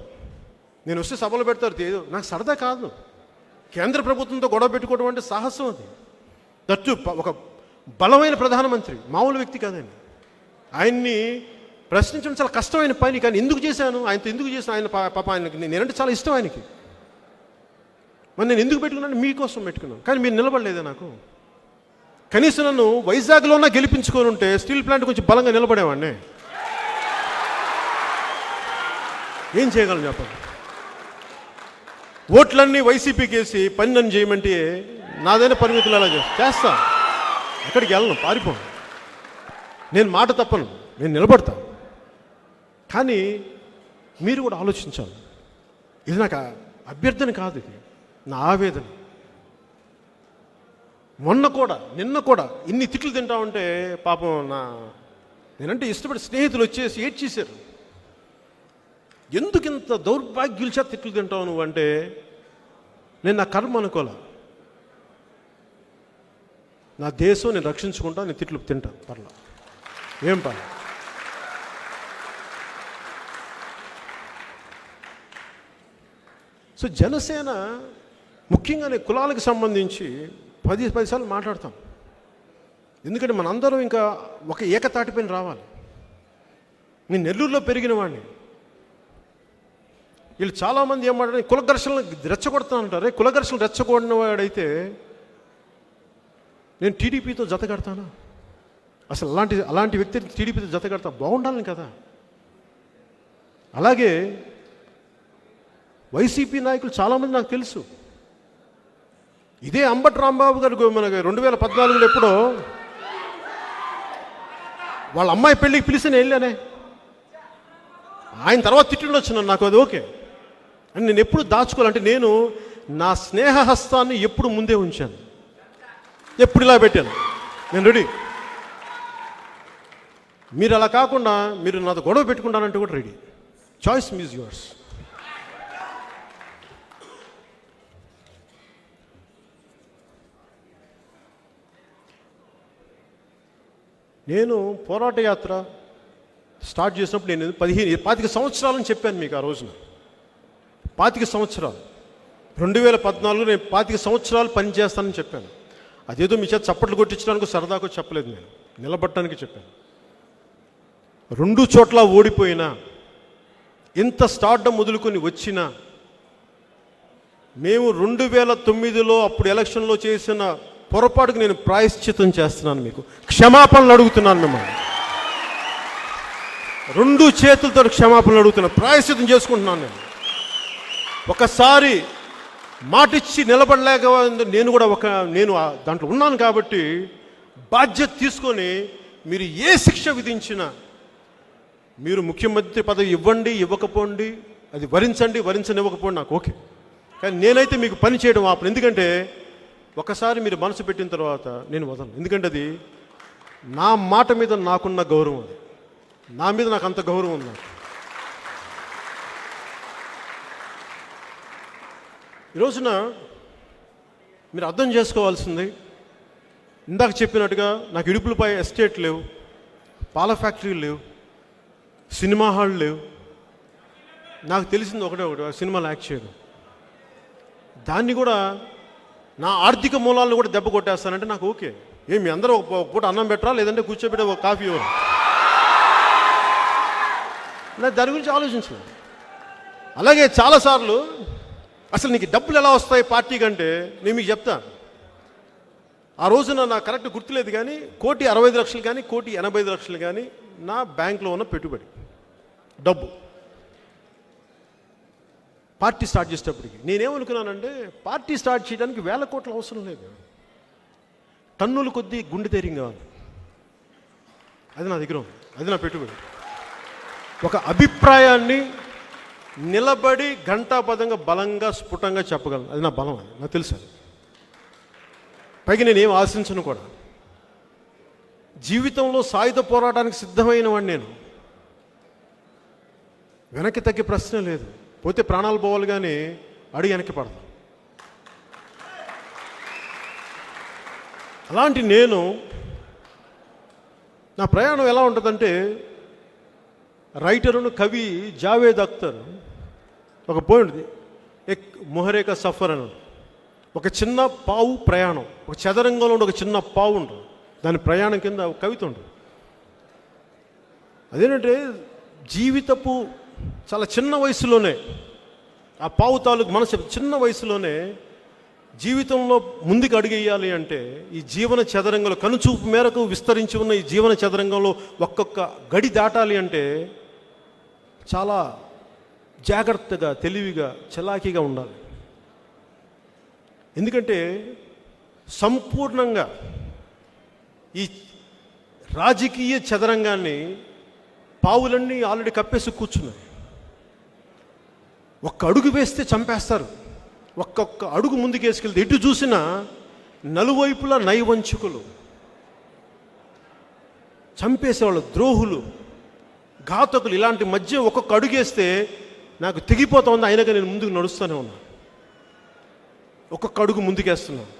నేను వస్తే సభలు పెడతారు, ఏదో నాకు సరదా కాదు. కేంద్ర ప్రభుత్వంతో గొడవ పెట్టుకోవడం అంటే సాహసం, అది దట్టు ఒక బలమైన ప్రధానమంత్రి, మామూలు వ్యక్తి కాదండి. ఆయన్ని ప్రశ్నించడం చాలా కష్టమైన పని, కానీ ఎందుకు చేశాను, ఆయనతో ఎందుకు చేశాను, ఆయన పాప ఆయనకి నేనంటే చాలా ఇష్టం ఆయనకి. మరి నేను ఎందుకు పెట్టుకున్నాను, మీకోసం పెట్టుకున్నాను, కానీ మీరు నిలబడలేదే నాకు. కనీసం నన్ను వైజాగ్లోనే గెలిపించుకొని ఉంటే స్టీల్ ప్లాంట్ కొంచెం బలంగా నిలబడేవాడిని. ఏం చేయగలను చెప్పండి. ఓట్లన్నీ వైసీపీకి వేసి పని నన్ను చేయమంటే నాదైనా పరిమితులు అలా చేస్తా, ఎక్కడికి వెళ్ళను, పారిపోను, నేను మాట తప్పను, నేను నిలబడతాను. కానీ మీరు కూడా ఆలోచించాలి, ఇది నాకు అభ్యర్థన కాదు, ఇది నా ఆవేదన. నిన్న కూడా ఇన్ని తిట్లు తింటా ఉంటే పాపం నేనంటే ఇష్టపడి స్నేహితులు వచ్చేసి ఏడ్చేశారు. ఎందుకు ఇంత దౌర్భాగ్యుల చేత తిట్లు తింటావు నువ్వు అంటే, నేను నా కర్మ అనుకోలే, నా దేశం నేను రక్షించుకుంటా, నేను తిట్లు తింటాను, పర్లా ఏం పర్లా. సో జనసేన ముఖ్యంగా నేను కులాలకు సంబంధించి 10 సార్లు మాట్లాడతాం, ఎందుకంటే మనందరం ఇంకా ఒక ఏకతాటిపైన రావాలి. నేను నెల్లూరులో పెరిగిన వాడిని, వీళ్ళు చాలామంది ఏమంటారు కుల ఘర్షణలు రెచ్చగొడతా అంటారు. కుల ఘర్షణలు రెచ్చగొడిన వాడైతే నేను టీడీపీతో జత కడతానా, అసలు అలాంటి వ్యక్తిని టీడీపీతో జత కడతా బాగుండాలని కదా. అలాగే వైసీపీ నాయకులు చాలామంది నాకు తెలుసు. ఇదే అంబటి రాంబాబు గారు మనకి 2014లో ఎప్పుడో వాళ్ళ అమ్మాయి పెళ్ళికి పిలిచి నేను వెళ్ళానే, ఆయన తర్వాత తిట్టిండి వచ్చినాను, నాకు అది ఓకే అని నేను ఎప్పుడు దాచుకోవాలంటే, నేను నా స్నేహహస్తాన్ని ఎప్పుడు ముందే ఉంచాను, ఎప్పుడు ఇలా పెట్టాను, నేను రెడీ. మీరు అలా కాకుండా మీరు నాతో గొడవ పెట్టుకుంటానంటే కూడా రెడీ. Choice is yours. నేను పోరాట యాత్ర స్టార్ట్ చేసినప్పుడు నేను 25 సంవత్సరాలని చెప్పాను మీకు ఆ రోజున. 25 సంవత్సరాలు 2014లో నేను 25 సంవత్సరాలు పనిచేస్తానని చెప్పాను. అదేదో మీ చేత చప్పట్లు కొట్టించడానికి సరదాకు చెప్పలేదు, నేను నిలబట్టడానికి చెప్పాను. 2 చోట్ల ఓడిపోయినా, ఇంత స్టార్డమ్ మొదలుకొని వచ్చినా, మేము 2009లో అప్పుడు ఎలక్షన్లో చేసిన పొరపాటుకు నేను ప్రాయశ్చితం చేస్తున్నాను, మీకు క్షమాపణలు అడుగుతున్నాను, మిమ్మల్ని 2 చేతులతో క్షమాపణలు అడుగుతున్నాను, ప్రాయశ్చితం చేసుకుంటున్నాను. ఒకసారి మాటిచ్చి నిలబడలేక నేను దాంట్లో ఉన్నాను కాబట్టి బాధ్యత తీసుకొని మీరు ఏ శిక్ష విధించినా, మీరు ముఖ్యమంత్రి పదవి ఇవ్వండి ఇవ్వకపోండి, అది వరించనివ్వకపోండి, నాకు ఓకే. కానీ నేనైతే మీకు పని చేయడం ఆపను. ఎందుకంటే ఒకసారి మీరు మనసు పెట్టిన తర్వాత నేను వదలను. ఎందుకంటే అది నా మాట మీద నాకున్న గౌరవం, అది నా మీద నాకు అంత గౌరవం ఉంది. ఈ రోజున మీరు అర్థం చేసుకోవాల్సింది, ఇందాక చెప్పినట్టుగా నాకు ఇడుపులపై ఎస్టేట్ లేవు, పాల ఫ్యాక్టరీలు లేవు, సినిమా హాళ్ళు లేవు. నాకు తెలిసింది ఒకటే సినిమాలు యాక్ట్ చేయడం. దాన్ని కూడా నా ఆర్థిక మూలాలను కూడా దెబ్బ కొట్టేస్తానంటే నాకు ఓకే. మీ అందరూ ఒక పూట అన్నం పెట్టరా, లేదంటే కూర్చోబెట్టే ఒక కాఫీ ఇవ్వరు. నాకు దాని గురించి ఆలోచించలేదు. అలాగే చాలాసార్లు అసలు నీకు డబ్బులు ఎలా వస్తాయి పార్టీ కంటే నేను మీకు చెప్తాను. ఆ రోజున నాకు కరెక్ట్ గుర్తులేదు, కానీ 1,65,00,000 కానీ 1,85,00,000 కానీ నా బ్యాంక్లో ఉన్న పెట్టుబడి డబ్బు పార్టీ స్టార్ట్ చేసేటప్పటికి నేనేమనుకున్నానంటే, పార్టీ స్టార్ట్ చేయడానికి 1,000 కోట్ల అవసరం లేదు, టన్నుల కొద్దీ గుండె ధైర్యం కావాలి. అది నా దగ్గర ఉంది, అది నా పెట్టుబడి. ఒక అభిప్రాయాన్ని నిలబడి ఘంటాపదంగా బలంగా స్ఫుటంగా చెప్పగలను, అది నా బలం, అది నాకు తెలుసు. అది పైగా నేనేం ఆశించను కూడా. జీవితంలో సాయుధ పోరాటానికి సిద్ధమైన వాడిని నేను. వెనక్కి తగ్గే ప్రశ్న లేదు. పోతే ప్రాణాలు పోవాలి, కానీ అడుగు వెనక్కి పడదు. అలాంటి నేను, నా ప్రయాణం ఎలా ఉంటుందంటే, రైటరును కవి జావేద్ అఖ్తర్ ఒక పోయింది, ఎక్ మొహరేక సఫర్ అని. ఒక చిన్న పావు ప్రయాణం, ఒక చదరంగంలో ఉండే ఒక చిన్న పావు ఉంటుంది, దాని ప్రయాణం కింద ఒక కవిత ఉంటుంది. అదేంటంటే జీవితపు చాలా చిన్న వయసులోనే, ఆ పావు తాలూకు మనసు చిన్న వయసులోనే జీవితంలో ముందుకు అడుగేయాలి అంటే, ఈ జీవన చదరంగంలో కనుచూపు మేరకు విస్తరించి ఉన్న ఈ జీవన చదరంగంలో ఒక్కొక్క గడి దాటాలి అంటే చాలా జాగ్రత్తగా, తెలివిగా, చలాకీగా ఉండాలి. ఎందుకంటే సంపూర్ణంగా ఈ రాజకీయ చదరంగాన్ని పావులన్నీ ఆల్రెడీ కప్పేసి కూర్చున్నాయి. ఒక్క అడుగు వేస్తే చంపేస్తారు. ఒక్కొక్క అడుగు ముందుకేసుకెళ్తే ఎటు చూసినా నలువైపులా నైవంచుకులు, చంపేసేవాళ్ళు, ద్రోహులు, ఘాతకులు, ఇలాంటి మధ్య ఒక్కొక్క అడుగేస్తే నాకు తెగిపోతా ఉంది. అయినాక నేను ముందుకు నడుస్తూనే ఉన్నాను, ఒక్కొక్క అడుగు ముందుకేస్తున్నాను.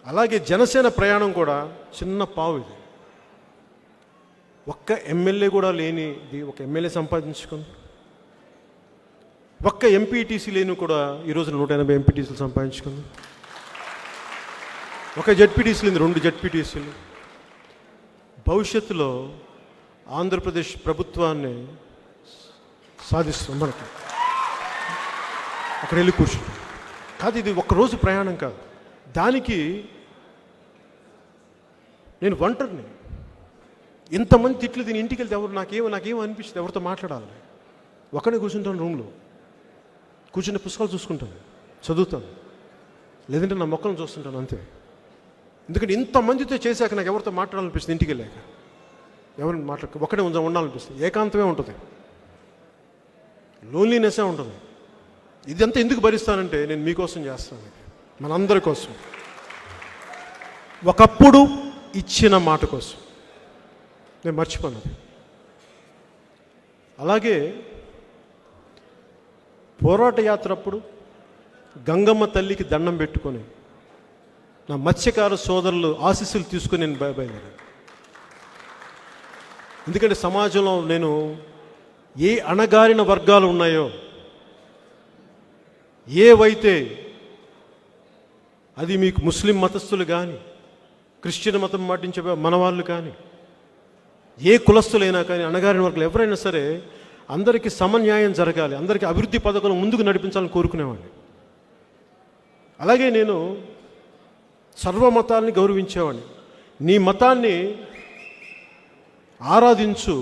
అలాగే జనసేన ప్రయాణం కూడా చిన్న పావు ఇది. ఒక్క ఎమ్మెల్యే కూడా లేనిది ఒక ఎమ్మెల్యే సంపాదించుకుంది. ఒక్క ఎంపీటీసీ లేని కూడా ఈరోజు 180 ఎంపీటీసీలు సంపాదించుకుంది. ఒక జెడ్పీటీసీ లేని 2 జెడ్పీటీసీలు. భవిష్యత్తులో ఆంధ్రప్రదేశ్ ప్రభుత్వాన్ని సాధిస్తాం. మనకి అక్కడ వెళ్ళి కూర్చుంటాం కాదు, ఇది ఒక్కరోజు ప్రయాణం కాదు. దానికి నేను ఒంటరిని. ఇంతమంది తిట్లు దీని ఇంటికి వెళ్తే ఎవరు నాకేం అనిపిస్తుంది, ఎవరితో మాట్లాడాలి. ఒకనే కూర్చుంటాను, రూమ్లో కూర్చుని పుస్తకాలు చూసుకుంటాను, చదువుతాను, లేదంటే నా మొక్కలను చూస్తుంటాను, అంతే. ఎందుకంటే ఇంతమందితో చేశాక నాకు ఎవరితో మాట్లాడాలనిపిస్తుంది. ఇంటికి వెళ్ళాక ఎవరిని ఒకటే ఉండాలనిపిస్తుంది. ఏకాంతమే ఉంటుంది, లోన్లీనెస్సే ఉంటుంది. ఇదంతా ఎందుకు భరిస్తానంటే నేను మీకోసం చేస్తాను, మనందరి కోసం, ఒకప్పుడు ఇచ్చిన మాట కోసం. నేను మర్చిపోను. అలాగే పోరాట యాత్ర అప్పుడు గంగమ్మ తల్లికి దండం పెట్టుకొని నా మత్స్యకార సోదరులు ఆశీస్సులు తీసుకొని నేను బయలుదేరాను. ఎందుకంటే సమాజంలో నేను ఏ అణగారిన వర్గాలు ఉన్నాయో, ఏవైతే అది మీకు ముస్లిం మతస్థులు కానీ, క్రిస్టియన్ మతం పాటించే మనవాళ్ళు కానీ, ఏ కులస్తులైనా కానీ, అణగారిన వర్గాలు ఎవరైనా సరే అందరికీ సమన్యాయం జరగాలి, అందరికీ అభివృద్ధి పథకాలు ముందుకు నడిపించాలని కోరుకునేవాడిని. అలాగే నేను సర్వమతాల్ని గౌరవించేవాడిని. నీ మతాన్ని ఆరాధించు,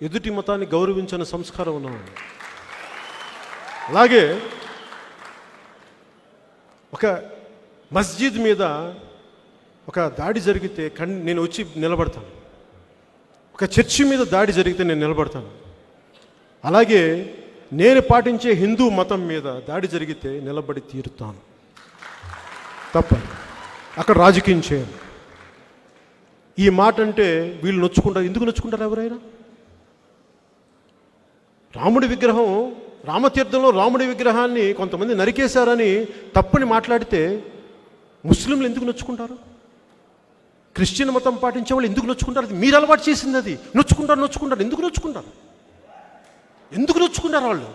ఎదుటి మతాన్ని గౌరవించని సంస్కారం ఉన్నవాడిని. అలాగే ఒక మస్జిద్ మీద ఒక దాడి జరిగితే నేను వచ్చి నిలబడతాను. ఒక చర్చి మీద దాడి జరిగితే నేను నిలబడతాను. అలాగే నేను పాటించే హిందూ మతం మీద దాడి జరిగితే నిలబడి తీరుతాను. తప్పదు. అక్కడ రాజకీయం చేయాలి. ఈ మాట అంటే వీళ్ళు నొచ్చుకుంటారు. ఎందుకు నొచ్చుకుంటారు ఎవరైనా? రాముడి విగ్రహం, రామతీర్థంలో రాముడి విగ్రహాన్ని కొంతమంది నరికేశారని తప్పని మాట్లాడితే ముస్లింలు ఎందుకు నొచ్చుకుంటారు? క్రిస్టియన్ మతం పాటించే వాళ్ళు ఎందుకు నొచ్చుకుంటారు? అది మీరు అలవాటు చేసింది. అది నొచ్చుకుంటారు. ఎందుకు నొచ్చుకుంటారు వాళ్ళు?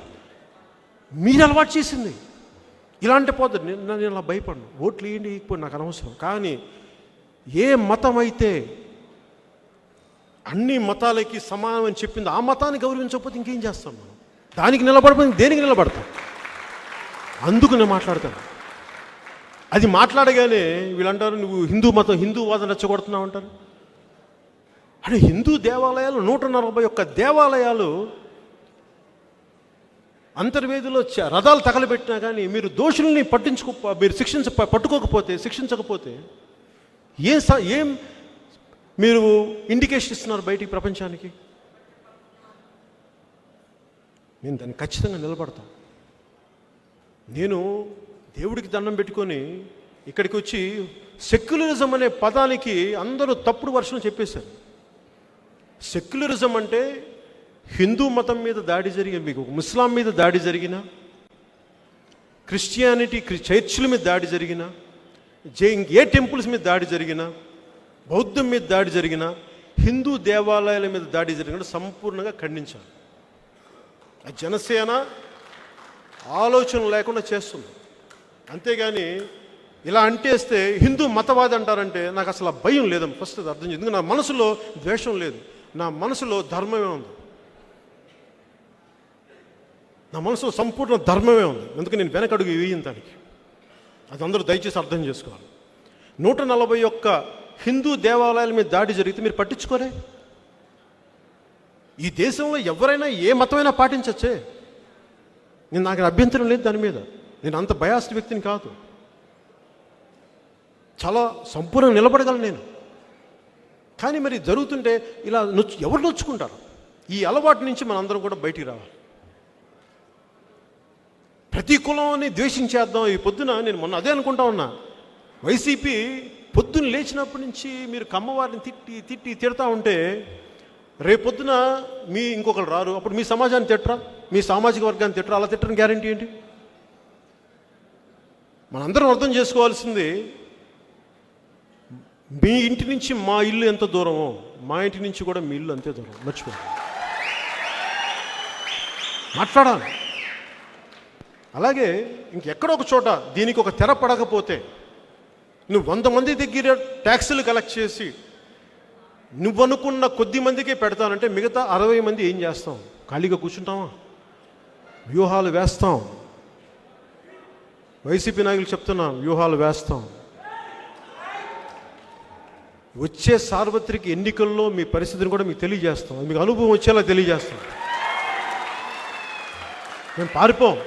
మీరు అలవాటు చేసింది. ఇలాంటి పోతే నేను అలా భయపడను. ఓట్లు వేయండి, ఇకపోయి నాకు అనవసరం. కానీ ఏ మతం అయితే అన్ని మతాలకి సమానం అని చెప్పింది, ఆ మతాన్ని గౌరవించకపోతే ఇంకేం చేస్తాం మనం? దానికి నిలబడిపోయి దేనికి నిలబడతాం? అందుకు నేను మాట్లాడతాను. అది మాట్లాడగానే వీళ్ళంటారు నువ్వు హిందూవాదం రెచ్చగొడుతున్నావు అంటారు. అంటే హిందూ దేవాలయాలు 141 దేవాలయాలు అంతర్వేదిలో రథాలు తగలబెట్టినా కానీ మీరు దోషుల్ని మీరు శిక్షించకపోతే ఏం మీరు ఇండికేషన్ ఇస్తున్నారు బయటికి ప్రపంచానికి? నేను దాన్ని ఖచ్చితంగా నిలబడతాను. నేను దేవుడికి దండం పెట్టుకొని ఇక్కడికి వచ్చి సెక్యులరిజం అనే పదానికి అందరూ తప్పుడు వర్షం చెప్పేశారు. సెక్యులరిజం అంటే హిందూ మతం మీద దాడి జరిగిన, మీకు ముస్లాం మీద దాడి జరిగిన, క్రిస్టియానిటీ చర్చిల మీద దాడి జరిగిన, ఏ టెంపుల్స్ మీద దాడి జరిగిన, బౌద్ధం మీద దాడి జరిగిన, హిందూ దేవాలయాల మీద దాడి జరిగిన సంపూర్ణంగా ఖండించాలి. ఆ జనసేన ఆలోచన లేకుండా చేస్తుంది. అంతేగాని ఇలా అంటేస్తే హిందూ మతవాది అంటారంటే నాకు అసలు భయం లేదమ్మా. ఫస్ట్ అది అర్థం ఎందుకు? నా మనసులో ద్వేషం లేదు, నా మనసులో ధర్మమే ఉంది. నా మనసులో సంపూర్ణ ధర్మమే ఉంది. అందుకే నేను వెనకడుగు వేయను దానికి. అది అందరూ దయచేసి అర్థం చేసుకోవాలి. 141 హిందూ దేవాలయాల మీద దాడి జరిగితే మీరు పట్టించుకోరే? ఈ దేశంలో ఎవరైనా ఏ మతమైనా పాటించచ్చే. నాకు అభ్యంతరం లేదు దాని మీద. నేను అంత బయాస్డ్ వ్యక్తిని కాదు. చాలా సంపూర్ణంగా నిలబడగలను నేను. కానీ మరి జరుగుతుంటే ఇలా ఎవరు నొచ్చుకుంటారు? ఈ అలవాటు నుంచి మనందరం కూడా బయటికి రావాలి. ప్రతి కులాన్ని ద్వేషించేద్దాం. ఈ పొద్దున నేను మొన్న అదే అనుకుంటా ఉన్నా. వైసీపీ పొద్దున్న లేచినప్పటి నుంచి మీరు కమ్మవారిని తిడతా ఉంటే రేపొద్దున ఇంకొకరు రారు, అప్పుడు మీ సమాజాన్ని తిట్టరా, మీ సామాజిక వర్గాన్ని తిట్టరా? అలా తిట్టని గ్యారంటీ ఏంటి? మనందరం అర్థం చేసుకోవాల్సింది, మీ ఇంటి నుంచి మా ఇల్లు ఎంత దూరమో మా ఇంటి నుంచి కూడా మీ ఇల్లు అంతే దూరం. మర్చిపోండి, మాట్లాడాలి. అలాగే ఇంకెక్కడో ఒక చోట దీనికి ఒక తెర పడకపోతే నువ్వు 100 మంది దగ్గర ట్యాక్సులు కలెక్ట్ చేసి నువ్వు అనుకున్న కొద్ది మందికే పెడతానంటే మిగతా 60 మంది ఏం చేస్తాం? ఖాళీగా కూర్చుంటామా? వ్యూహాలు వేస్తాం. వైసీపీ నాయకులు చెప్తున్నాం, వ్యూహాలు వేస్తాం. వచ్చే సార్వత్రిక ఎన్నికల్లో మీ పరిస్థితిని కూడా మీకు తెలియజేస్తాం. మీకు అనుభవం వచ్చేలా తెలియజేస్తాం. మేము పారిపోం.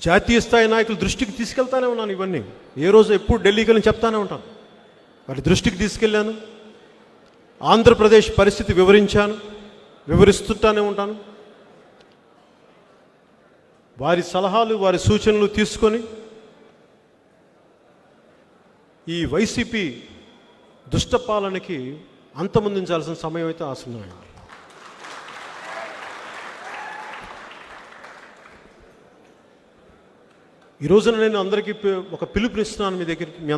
జాతీయ స్థాయి నాయకుల దృష్టికి తీసుకెళ్తానే ఉన్నాను. ఇవన్నీ ఏ రోజు ఎప్పుడు ఢిల్లీకి వెళ్ళి చెప్తానే ఉంటాను. వారి దృష్టికి తీసుకెళ్ళాను. ఆంధ్రప్రదేశ్ పరిస్థితి వివరించాను, వివరిస్తుంటానే ఉంటాను. వారి సలహాలు, వారి సూచనలు తీసుకొని ఈ వైసీపీ దుష్టపాలనకి అంతమొందించాల్సిన సమయం అయితే ఆసన్నమైంది. ఈ రోజున నేను అందరికీ ఒక పిలుపునిస్తున్నాను, మీ దగ్గరికి, మీ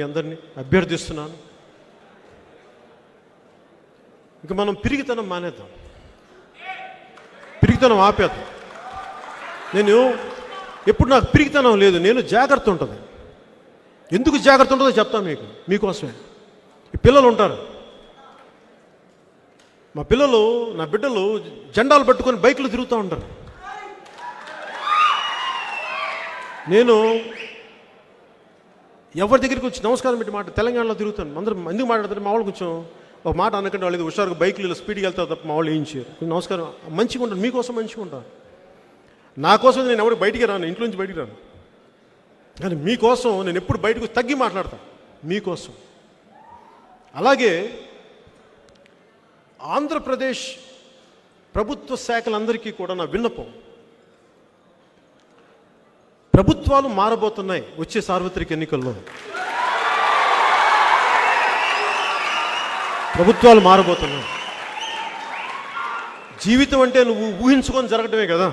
అందరినీ అభ్యర్థిస్తున్నాను. ఇక మనం పిరిగితనం మానేద్దాం, పిరిగితనం ఆపేద్దాం. నేను ఎప్పుడు నాకు పిరిగితనం లేదు, నేను జాగ్రత్త ఉంటుంది. ఎందుకు జాగ్రత్త ఉంటుందో చెప్తాను మీకోసమే. ఈ పిల్లలు ఉంటారు, నా బిడ్డలు జెండాలు పట్టుకొని బైకులు తిరుగుతూ ఉంటారు. నేను ఎవరి దగ్గరికి వచ్చి నమస్కారం పెట్టి తెలంగాణలో తిరుగుతాను. అందరూ ఎందుకు మాట్లాడతారు? మా వాళ్ళు కొంచెం ఒక మాట అనకంటే వాళ్ళు హుషారుగా బైకులు స్పీడ్గా వెళ్తారు తప్ప మా వాళ్ళు ఏం చేయరు. నమస్కారం, మంచిగా ఉంటాను, మీకోసం మంచిగా ఉంటాను. నా కోసం నేను ఎవరికి బయటికి రాను, ఇంట్లో నుంచి బయటికి రాను. కానీ మీకోసం నేను ఎప్పుడు బయటకు తగ్గి మాట్లాడతాను, మీకోసం. అలాగే ఆంధ్రప్రదేశ్ ప్రభుత్వ శాఖలందరికీ కూడా నా విన్నపం, ప్రభుత్వాలు మారబోతున్నాయి వచ్చే సార్వత్రిక ఎన్నికల్లో. ప్రభుత్వాలు మారబోతున్నాయి. జీవితం అంటే నువ్వు ఊహించుకొని జరగటమే కదా.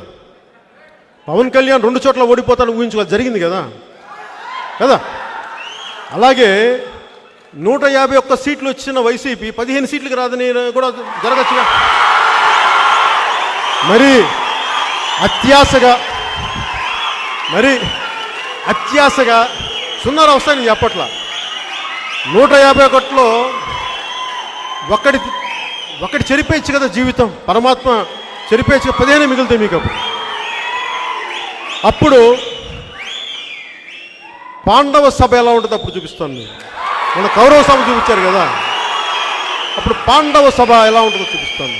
పవన్ కళ్యాణ్ 2 చోట్ల ఓడిపోతాను ఊహించుకోవాలి, జరిగింది కదా కదా. అలాగే 151 సీట్లు వచ్చిన వైసీపీ 15 సీట్లకు రాదని కూడా జరగచ్చుగా. మరి అత్యాశగా సున్నార వస్తాయని చెప్పట్ల. 151లో ఒకటి చెరిపేయచ్చు కదా జీవితం. పరమాత్మ చెరిపేయచ్చు, 15 మిగులుతాయి మీకు. అప్పుడు పాండవ సభ ఎలా ఉంటుంది అప్పుడు చూపిస్తాను నేను. మన కౌరవ సభ చూపించారు కదా, అప్పుడు పాండవ సభ ఎలా ఉంటుందో చూపిస్తాను.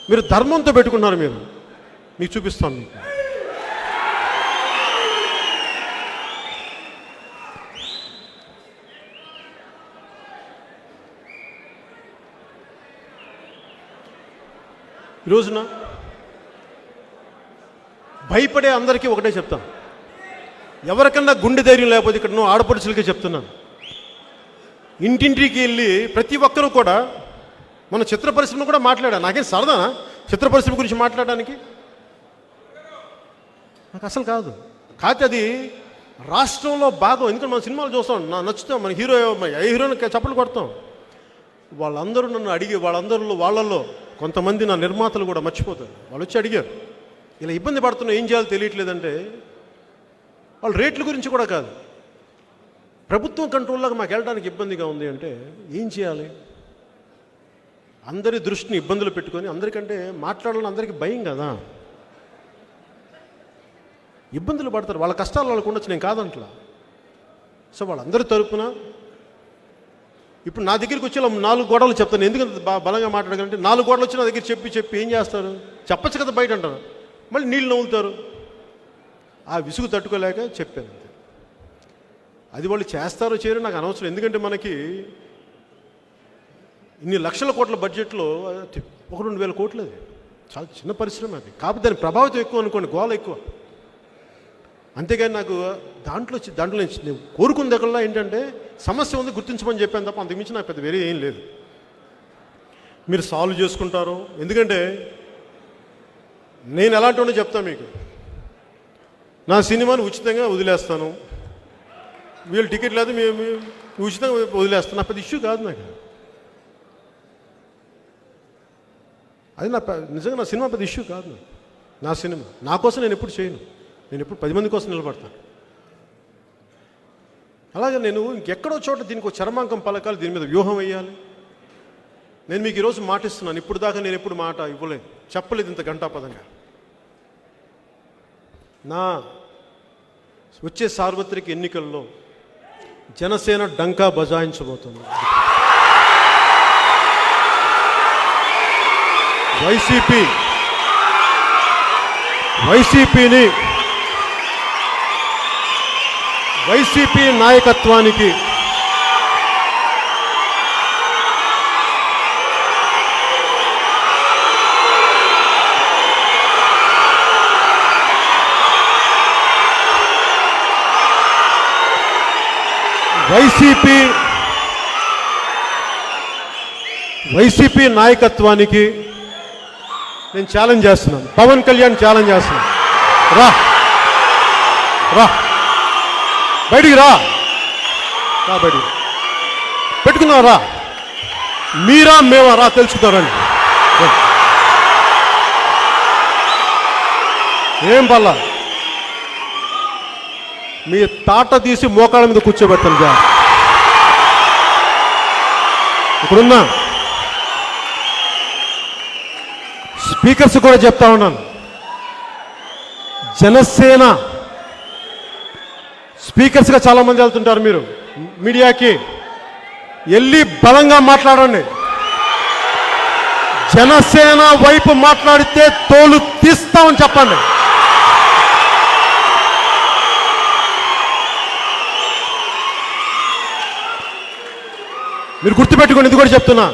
మీరు ధర్మంతో పెట్టుకున్నారు, మీకు చూపిస్తాను. మీకు ఈ రోజున భయపడే అందరికీ ఒకటే చెప్తాను, ఎవరికన్నా గుండె ధైర్యం లేకపోతే ఇక్కడ నువ్వు ఆడపడుచులకే చెప్తున్నాను. ఇంటింటికి వెళ్ళి ప్రతి ఒక్కరూ కూడా మన చిత్ర పరిశ్రమ కూడా మాట్లాడాను. నాకేం సరదానా చిత్ర పరిశ్రమ గురించి మాట్లాడడానికి? నాకు అసలు కాదు. కాకపోతే అది రాష్ట్రంలో భాగం. ఎందుకంటే మన సినిమాలు చూస్తాం, నచ్చుతాం, మన హీరోని చప్పట్లు కొడతాం. వాళ్ళందరూ నన్ను అడిగి వాళ్ళల్లో కొంతమంది నా నిర్మాతలు కూడా మర్చిపోతారు. వాళ్ళు వచ్చి అడిగారు, ఇలా ఇబ్బంది పడుతున్నా ఏం చేయాలో తెలియట్లేదంటే, వాళ్ళు రేట్ల గురించి కూడా కాదు, ప్రభుత్వం కంట్రోల్లోకి మాకు వెళ్ళడానికి ఇబ్బందిగా ఉంది అంటే ఏం చేయాలి? అందరి దృష్టిని ఇబ్బందులు పెట్టుకొని, అందరికంటే మాట్లాడాలని అందరికీ భయం కదా, ఇబ్బందులు పడతారు. వాళ్ళ కష్టాలు వాళ్ళకు ఉండొచ్చు, నేను కాదంట్లా. సో వాళ్ళందరి తరపున ఇప్పుడు నా దగ్గరికి వచ్చి 4 గోడలు చెప్తాను. ఎందుకంటే బలంగా మాట్లాడగలంటే 4 గోడలు వచ్చి నా దగ్గర చెప్పి ఏం చేస్తారు? చెప్పచ్చు కదా బయట అంటారు, మళ్ళీ నీళ్ళు నవ్వుతారు. ఆ విసుగు తట్టుకోలేక చెప్పాను. అది వాళ్ళు చేస్తారో చేయరో నాకు అనవసరం. ఎందుకంటే మనకి ఇన్ని లక్షల కోట్ల బడ్జెట్లో 1-2 వేల కోట్లు, అది చాలా చిన్న పరిశ్రమ. అది కాకపోతే దాని ప్రభావితం ఎక్కువ అనుకోండి, గోల ఎక్కువ. అంతేగాని నాకు దాంట్లో నేను కోరుకున్న దగ్గరలో ఏంటంటే సమస్య ఉంది గుర్తించమని చెప్పాను తప్ప అంతకుమించి నాకు పెద్ద వేరే ఏం లేదు. మీరు సాల్వ్ చేసుకుంటారు. ఎందుకంటే నేను ఎలాంటి వాడిని చెప్తాను మీకు, నా సినిమాని ఉచితంగా వదిలేస్తాను, వీళ్ళు టికెట్ లేదు మేము ఉచితంగా వదిలేస్తాను. నా పెద్ద ఇష్యూ కాదు నాకు అది. నిజంగా నా సినిమా పెద్ద ఇష్యూ కాదు. నా సినిమా నా కోసం నేను ఎప్పుడు చేయను, నేను ఎప్పుడు 10 మంది కోసం నిలబడతాను. అలాగే నేను ఇంకెక్కడో చోట దీనికి ఒక చరమాంకం పలకాలి, దీని మీద వ్యూహం వేయాలి. నేను మీకు ఈరోజు మాట ఇస్తున్నాను, ఇప్పుడు దాకా నేను ఎప్పుడు మాట ఇవ్వలేదు, చెప్పలేదు ఇంత గంటాపదంగా. నా వచ్చే సార్వత్రిక ఎన్నికల్లో జనసేన డంకా బజాయించబోతుంది. వైసీపీ నాయకత్వానికి వైసీపీ నాయకత్వానికి నేను ఛాలెంజ్ చేస్తున్నాను. పవన్ కళ్యాణ్ ఛాలెంజ్ చేస్తున్నాను. రా బయటికి రా బయటికి పెట్టుకుందాం. రా మీరా మేమా రా తెలుసుకుంటారండి. ఏం పల్లా మీ తాట తీసి మోకాళ్ళ మీద కూర్చోబెట్టాలి. ఇప్పుడున్నా స్పీకర్స్ కూడా చెప్తా ఉన్నాను, జనసేన స్పీకర్స్గా చాలామంది వెళ్తుంటారు. మీరు మీడియాకి వెళ్ళి బలంగా మాట్లాడండి. జనసేన వైపు మాట్లాడితే తోలు తీస్తామని చెప్పండి. మీరు గుర్తుపెట్టుకోండి, ఇది కూడా చెప్తున్నా,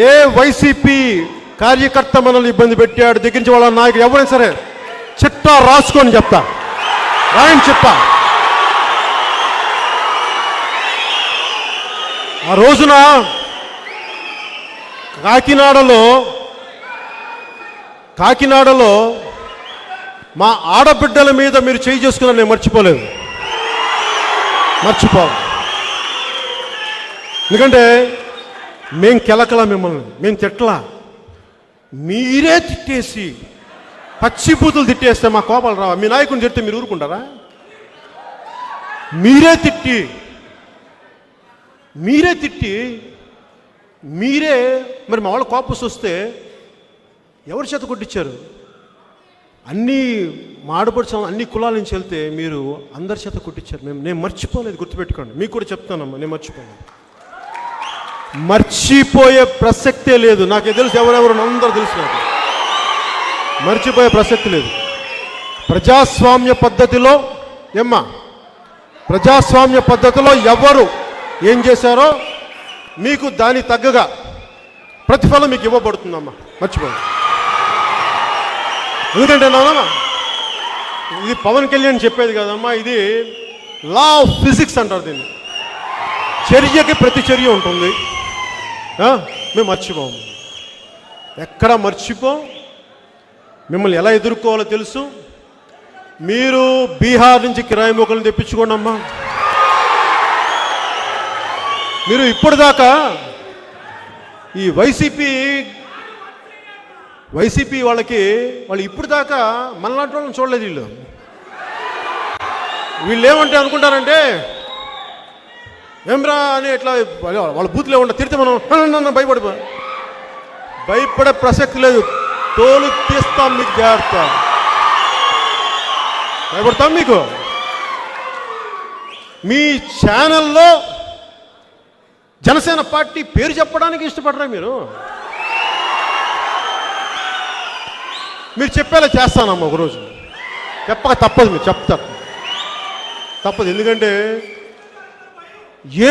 ఏ వైసీపీ కార్యకర్త మనల్ని ఇబ్బంది పెట్టాడు దగ్గరించి వాళ్ళ నాయకుడు ఎవరైనా సరే చిట్టా రాసుకొని చెప్తా, రాయని చెప్తా. ఆ రోజున కాకినాడలో మా ఆడబిడ్డల మీద మీరు చేయి చేసుకున్నా నేను మర్చిపోలేదు. ఎందుకంటే మేం కెలకలా, మిమ్మల్ని మేము తిట్టలా, మీరే తిట్టేసి పచ్చిబూతులు తిట్టేస్తే మా కోపాలు రావా? మీ నాయకుని తిడితే మీరు ఊరుకుంటారా? మీరే తిట్టి మరి మా వాళ్ళ కోపస్ వస్తే ఎవరి చేత కొట్టించారు? అన్నీ మాడపడుచు అన్ని కులాల నుంచి వెళ్తే మీరు అందరి చేత కొట్టించారు. నేను మర్చిపోలేదు, గుర్తుపెట్టుకోండి. మీకు కూడా చెప్తానమ్మా, నేను మర్చిపోయే ప్రసక్తే లేదు. నాకే తెలుసు, ఎవరెవరు అందరూ తెలుసు, నాకు మర్చిపోయే ప్రసక్తి లేదు. ప్రజాస్వామ్య పద్ధతిలో ఎవరు ఏం చేశారో మీకు దాని తగ్గగా ప్రతిఫలం మీకు ఇవ్వబడుతుందమ్మా, మర్చిపోయింది. ఎందుకంటే నాన్న, ఇది పవన్ కళ్యాణ్ చెప్పేది కదమ్మా, ఇది లా ఆఫ్ ఫిజిక్స్ అంటారు దీన్ని. చర్యకి ప్రతి చర్య ఉంటుంది. మేము మర్చిపోము, ఎక్కడా మర్చిపోం. మిమ్మల్ని ఎలా ఎదుర్కోవాలో తెలుసు. మీరు బీహార్ నుంచి కిరాయి మొక్కలను తెప్పించుకోండి అమ్మా. మీరు ఇప్పటిదాకా ఈ వైసీపీ వాళ్ళు ఇప్పటిదాకా మనలాంటి వాళ్ళని చూడలేదు. వీళ్ళు ఏమంటే అనుకుంటారంటే, ఏమ్రా అని ఇట్లా వాళ్ళ బూత్లో ఉండ తిరిగితే మనం భయపడే ప్రసక్తి లేదు. తోలు తీస్తాం, మీకు జాగ్రత్త. భయపడతాం మీకు. మీ ఛానల్లో జనసేన పార్టీ పేరు చెప్పడానికి ఇష్టపడరా? మీరు చెప్పేలా చేస్తానమ్మా ఒకరోజు. చెప్పక తప్పదు, మీరు చెప్తారు తప్పదు. ఎందుకంటే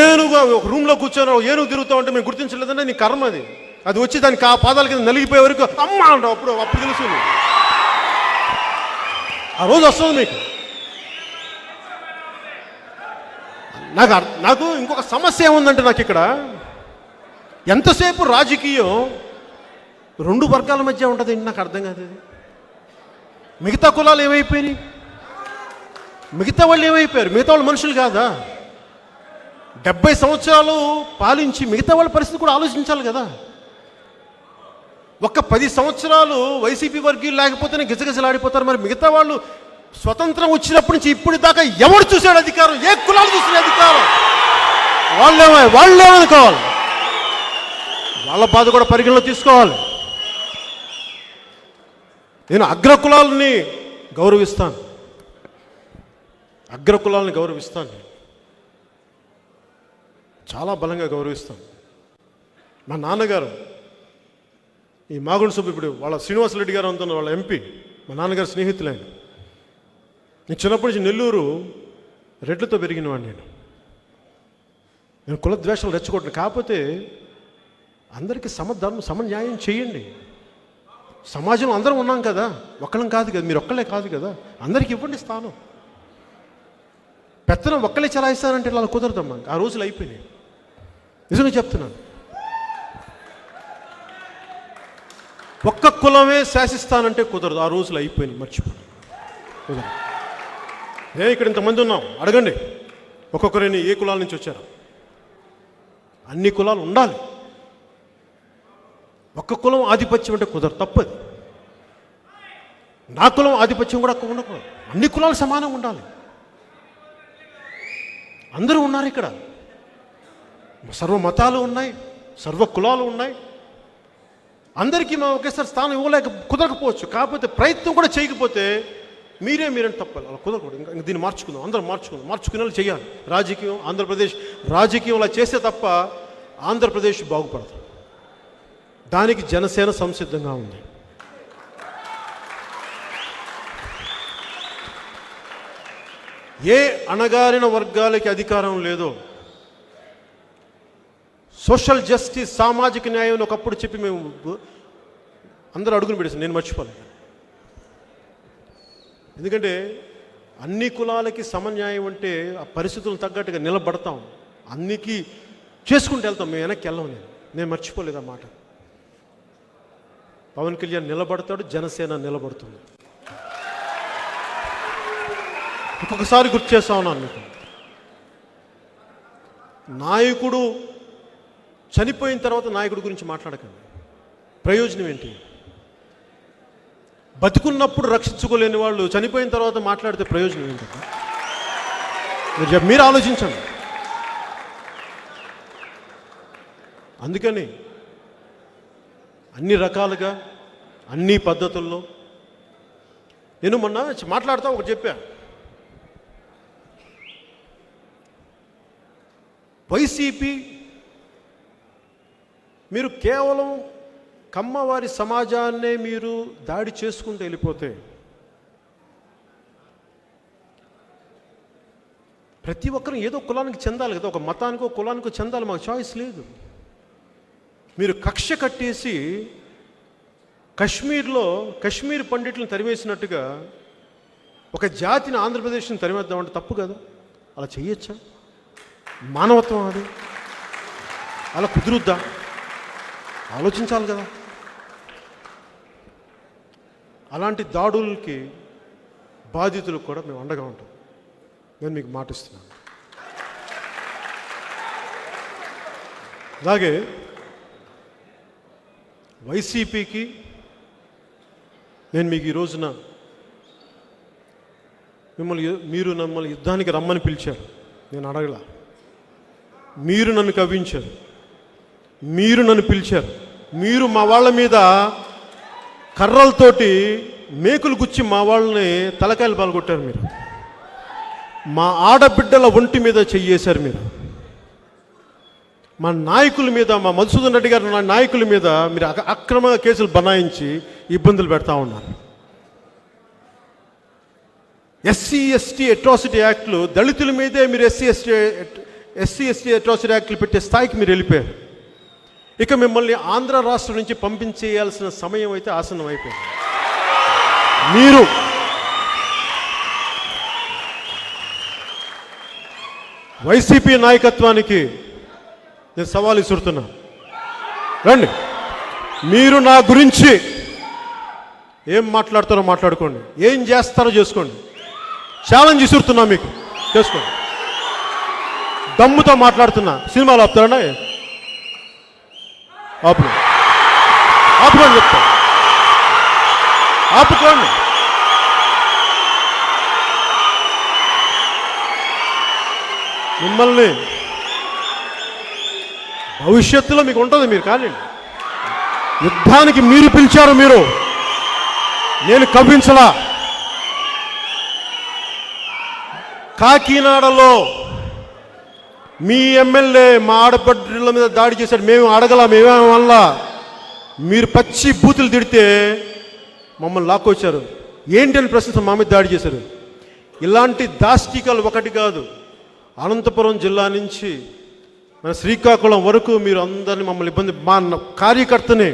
ఏనుగా ఒక రూమ్లో కూర్చొని ఏనుగు తిరుగుతూ ఉంటే మేము గుర్తించలేదంటే నీ కర్మ అది వచ్చి దానికి ఆ పాదాల కింద నలిగిపోయే వరకు అమ్మ అంటావు. అప్పుడు తెలుసు, ఆ రోజు వస్తుంది మీకు. నాకు ఇంకొక సమస్య ఏముందంటే, నాకు ఇక్కడ ఎంతసేపు రాజకీయం రెండు వర్గాల మధ్య ఉంటుంది. నాకు అర్థం కాదు. మిగతా కులాలు ఏమైపోయినాయి? మిగతా వాళ్ళు ఏమైపోయారు? మిగతా వాళ్ళు మనుషులు కాదా? 70 సంవత్సరాలు పాలించి మిగతా వాళ్ళ పరిస్థితి కూడా ఆలోచించాలి కదా. ఒక్క 10 సంవత్సరాలు వైసీపీ వర్గీయులు లేకపోతేనే గిజగిజలాడిపోతారు. మరి మిగతా వాళ్ళు స్వతంత్రం వచ్చినప్పటి నుంచి ఇప్పటి దాకా ఎవరు చూశాడు అధికారం? ఏ కులాలు చూసిన అధికారం? వాళ్ళేమనుకోవాలి? వాళ్ళ బాధ కూడా పరిగణలో తీసుకోవాలి. నేను అగ్రకులాలని గౌరవిస్తాను. చాలా బలంగా గౌరవిస్తాను. మా నాన్నగారు ఈ మాగుండు సుబ్బు, ఇప్పుడు వాళ్ళ శ్రీనివాసరెడ్డి గారు అంటున్న వాళ్ళ ఎంపీ, మా నాన్నగారు స్నేహితులైన. నేను చిన్నప్పటి నుంచి నెల్లూరు రెడ్లతో పెరిగినవాడిని. నేను కులద్వేషాలు రెచ్చగొట్టిన. కాకపోతే అందరికీ సమన్యాయం చేయండి. సమాజంలో అందరం ఉన్నాం కదా, ఒక్కళ్ళం కాదు కదా, మీరు ఒక్కళ్ళే కాదు కదా, అందరికీ ఇవ్వండి స్థానం. పెత్తనం ఒక్కలే చలాయిస్తానంటే ఇలా కుదరదమ్మా. ఆ రోజులు అయిపోయినాయి, నిజంగా చెప్తున్నాను. ఒక్క కులమే శాసిస్తానంటే కుదరదు. ఆ రోజులు అయిపోయినాయి, మర్చిపోయి కుదరదు. ఇక్కడ ఇంతమంది ఉన్నాం, అడగండి ఒక్కొక్కరిని ఏ కులాల నుంచి వచ్చారు. అన్ని కులాలు ఉండాలి. ఒక్క కులం ఆధిపత్యం అంటే కుదరదు, తప్పది. నా కులం ఆధిపత్యం కూడా ఉండకూడదు. అన్ని కులాలు సమానంగా ఉండాలి. అందరూ ఉన్నారు ఇక్కడ. సర్వ మతాలు ఉన్నాయి, సర్వ కులాలు ఉన్నాయి. అందరికీ మనం ఒకేసారి స్థానం కుదరకపోవచ్చు. కాకపోతే ప్రయత్నం కూడా చేయకపోతే మీరేం తప్పాలి. అలా కుదరకూడదు. ఇంకా దీన్ని మార్చుకుందాం, అందరం మార్చుకునేలా చేయాలి. ఆంధ్రప్రదేశ్ రాజకీయం అలా చేస్తే తప్ప ఆంధ్రప్రదేశ్ బాగుపడదు. దానికి జనసేన సంసిద్ధంగా ఉంది. ఏ అణగారిన వర్గాలకి అధికారం లేదో, సోషల్ జస్టిస్, సామాజిక న్యాయం ఒకప్పుడు చెప్పి మేము అందరూ అడుగులు పెడేసాం. నేను మర్చిపోలేదు. ఎందుకంటే అన్ని కులాలకి సమన్యాయం అంటే ఆ పరిస్థితులను తగ్గట్టుగా నిలబడతాం, అన్నికి చేసుకుంటూ వెళ్తాం. మేము వెనక్కి వెళ్ళాం. నేను మర్చిపోలేదు ఆ మాట. పవన్ కళ్యాణ్ నిలబడతాడు, జనసేన నిలబడుతుంది. ఇంకొకసారి గుర్తు చేస్తా ఉన్నాను మీకు, నాయకుడు చనిపోయిన తర్వాత నాయకుడి గురించి మాట్లాడకండి. ప్రయోజనం ఏంటి? బతుకున్నప్పుడు రక్షించుకోలేని వాళ్ళు చనిపోయిన తర్వాత మాట్లాడితే ప్రయోజనం ఏంటంటే మీరు ఆలోచించండి. అందుకని అన్ని రకాలుగా అన్ని పద్ధతుల్లో నేను మొన్న మాట్లాడుతూ ఒకటి చెప్పా. వైసీపీ మీరు కేవలం కమ్మవారి సమాజాన్నే మీరు దాడి చేసుకుంటూ వెళ్ళిపోతే ప్రతి ఒక్కరు ఏదో కులానికి చెందాలి కదా, ఒక మతానికో కులానికో చెందాలి, మాకు చాయిస్ లేదు. మీరు కక్ష కట్టేసి కశ్మీర్ పండిట్లను తరివేసినట్టుగా ఒక జాతిని ఆంధ్రప్రదేశ్ని తరిమేద్దామంటే తప్పు కదా. అలా చెయ్యొచ్చా? మానవత్వం అది? అలా కుదురుద్దా? ఆలోచించాలి కదా. అలాంటి దాడులకి బాధితులకు కూడా మేము అండగా ఉంటాం. నేను మీకు మాటిస్తున్నాను. అలాగే వైసీపీకి నేను మీకు ఈ రోజున మీరు నమ్మల్ని యుద్ధానికి రమ్మని పిలిచారు. నేను అడగలా. మీరు నన్ను కవ్వించారు, మీరు నన్ను పిలిచారు. మీరు మా వాళ్ళ మీద కర్రలతోటి మేకులు గుచ్చి మా వాళ్ళని తలకాయలు పాల్గొట్టారు. మీరు మా ఆడబిడ్డల ఒంటి మీద చెయ్యేశారు. మీరు మా నాయకుల మీద, మా మధుసూదన్ రెడ్డి గారు నాయకుల మీద మీరు అక్రమంగా కేసులు బనాయించి ఇబ్బందులు పెడతా ఉన్నారు. ఎస్సీ ఎస్టీ అట్రాసిటీ యాక్ట్లు, దళితుల మీదే మీరు ఎస్సీ ఎస్టీ అట్రాసిటీ యాక్ట్లు పెట్టే స్థాయికి మీరు వెళ్ళిపోయారు. ఇక మిమ్మల్ని ఆంధ్ర రాష్ట్రం నుంచి పంపించేయాల్సిన సమయం అయితే ఆసన్నం అయిపోయింది. మీరు వైసీపీ నాయకత్వానికి నేను సవాల్ విసురుతున్నా. రండి, మీరు నా గురించి ఏం మాట్లాడతారో మాట్లాడుకోండి, ఏం చేస్తారో చేసుకోండి. ఛాలెంజ్ విసురుతున్నా, మీకు చేసుకోండి. దమ్ముతో మాట్లాడుతున్నా. సినిమాలు ఆపుతారా? ఆపుకోండి చెప్తా, ఆపుకోండి. మిమ్మల్ని భవిష్యత్తులో మీకు ఉంటుంది, మీరు కానీ యుద్ధానికి మీరు పిలిచారు. నేను కవ్వించలా. కాకినాడలో మీ ఎమ్మెల్యే మా ఆడపడ్డల మీద దాడి చేశాడు. మేము అడగలా, మేమేం వల్ల మీరు పచ్చి బూతులు తిడితే మమ్మల్ని లాక్కొచ్చారు. ఏంటని ప్రశ్న మా మీద దాడి చేశారు. ఇలాంటి దాష్టికాలు ఒకటి కాదు. అనంతపురం జిల్లా నుంచి మన శ్రీకాకుళం వరకు మీరు అందరినీ మమ్మల్ని ఇబ్బంది, మా కార్యకర్తని,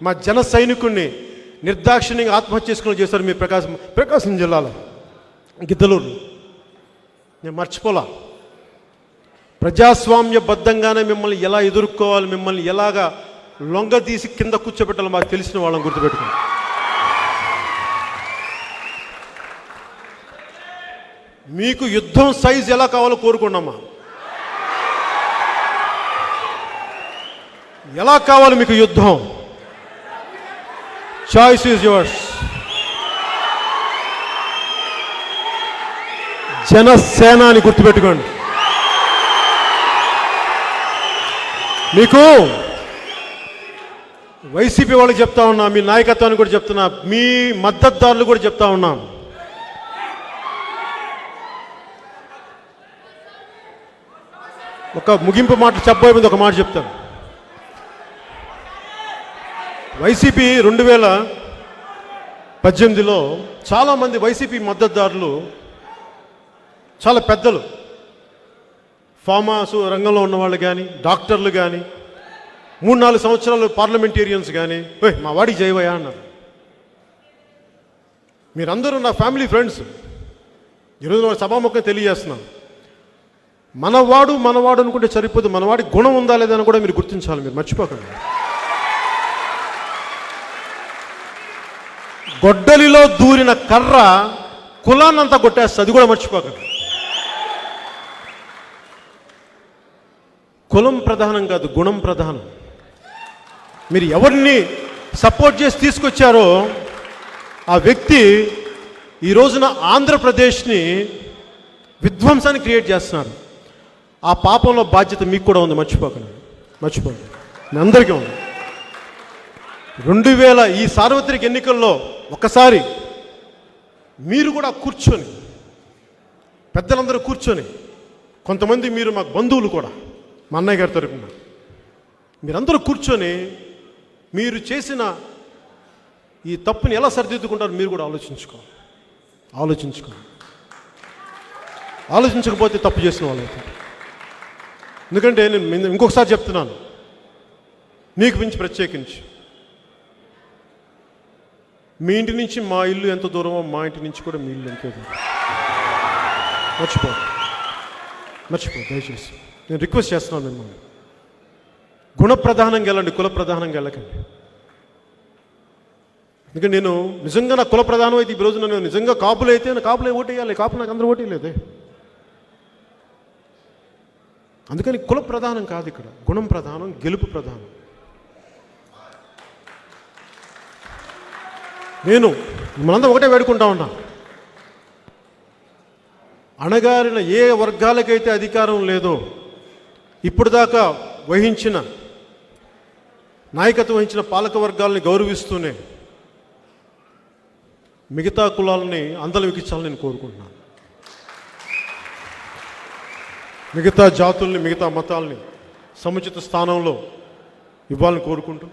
మా జన సైనికుడిని నిర్దాక్షిణ్యంగా ఆత్మహత్య చేసుకుని చేశారు మీరు ప్రకాశం జిల్లాలో గిద్దలూరు. నేను మర్చిపోలా. ప్రజాస్వామ్యబద్ధంగానే మిమ్మల్ని ఎలా ఎదుర్కోవాలి, మిమ్మల్ని ఎలాగా లొంగదీసి కింద కూర్చోబెట్టాలో మాకు తెలిసిన వాళ్ళని గుర్తుపెట్టుకోండి. మీకు యుద్ధం సైజు ఎలా కావాలో కోరుకున్నామా? ఎలా కావాలి మీకు యుద్ధం? Choice is yours. జనసేన అని గుర్తుపెట్టుకోండి. మీకు వైసీపీ వాళ్ళకి చెప్తా ఉన్నా, మీ నాయకత్వాన్ని కూడా చెప్తున్నా, మీ మద్దతుదారులు కూడా చెప్తా ఉన్నాం. ఒక ముగింపు మాట చెప్పబోయే ముందు ఒక మాట చెప్తాను. వైసీపీ 2018లో చాలామంది వైసీపీ మద్దతుదారులు, చాలా పెద్దలు, ఫార్మాసు రంగంలో ఉన్నవాళ్ళు కానీ, డాక్టర్లు కానీ, 3-4 సంవత్సరాలు పార్లమెంటేరియన్స్ కానీ, మా వాడికి జైవయ్యా అన్నారు. మీరందరూ నా ఫ్యామిలీ ఫ్రెండ్స్. ఈరోజు నా సభాముఖంగా తెలియజేస్తున్నాను, మనవాడు అనుకుంటే సరిపోదు, మనవాడి గుణం ఉందా లేదని కూడా మీరు గుర్తించాలి. మీరు మర్చిపోకండి. గొడ్డలిలో దూరిన కర్ర కులాన్నంతా కొట్టేస్తుంది, అది కూడా మర్చిపోకండి. కులం ప్రధానం కాదు, గుణం ప్రధానం. మీరు ఎవరిని సపోర్ట్ చేసి తీసుకొచ్చారో ఆ వ్యక్తి ఈ రోజున ఆంధ్రప్రదేశ్ని విధ్వంసాన్ని క్రియేట్ చేస్తున్నారు. ఆ పాపంలో బాధ్యత మీకు కూడా ఉంది, మర్చిపోకండి. మీ అందరికీ ఉంది. 2000 ఈ సార్వత్రిక ఎన్నికల్లో ఒకసారి మీరు కూడా కూర్చొని, పెద్దలందరూ కూర్చొని, కొంతమంది మీరు మాకు బంధువులు కూడా, మా అన్నయ్య గారి తరపున మీరందరూ కూర్చొని మీరు చేసిన ఈ తప్పుని ఎలా సరిదిద్దుకుంటారు మీరు కూడా ఆలోచించకపోతే తప్పు చేసిన వాళ్ళైతే. ఎందుకంటే నేను ఇంకొకసారి చెప్తున్నాను, మీకు మించి ప్రత్యేకించి మీ ఇంటి నుంచి మా ఇల్లు ఎంత దూరమో మా ఇంటి నుంచి కూడా మీ ఇల్లు ఎంతో దూరం. మర్చిపో దయచేసి నేను రిక్వెస్ట్ చేస్తున్నాను మిమ్మల్ని. గుణ ప్రధానంగా వెళ్ళండి, కుల ప్రధానంగా వెళ్ళకండి. ఎందుకంటే నేను నిజంగా నా కుల ప్రధానం అయితే ఈ రోజు నేను నిజంగా కాపులు అయితే నా కాపులే ఓటేయాలి, కాపు నాకు అందరూ ఓటేయలేదే. అందుకని కుల ప్రధానం కాదు, ఇక్కడ గుణం ప్రధానం, గెలుపు ప్రధానం. నేను మనందరం ఒకటే వేడుకుంటా ఉన్నా, అణగారిన ఏ వర్గాలకైతే అధికారం లేదో ఇప్పుడు దాకా నాయకత్వం వహించిన పాలక వర్గాలని గౌరవిస్తూనే మిగతా కులాలని అందరం ఎక్కించాలని నేను కోరుకుంటున్నాను. మిగతా జాతుల్ని, మిగతా మతాల్ని సముచిత స్థానంలో ఇవ్వాలని కోరుకుంటూ,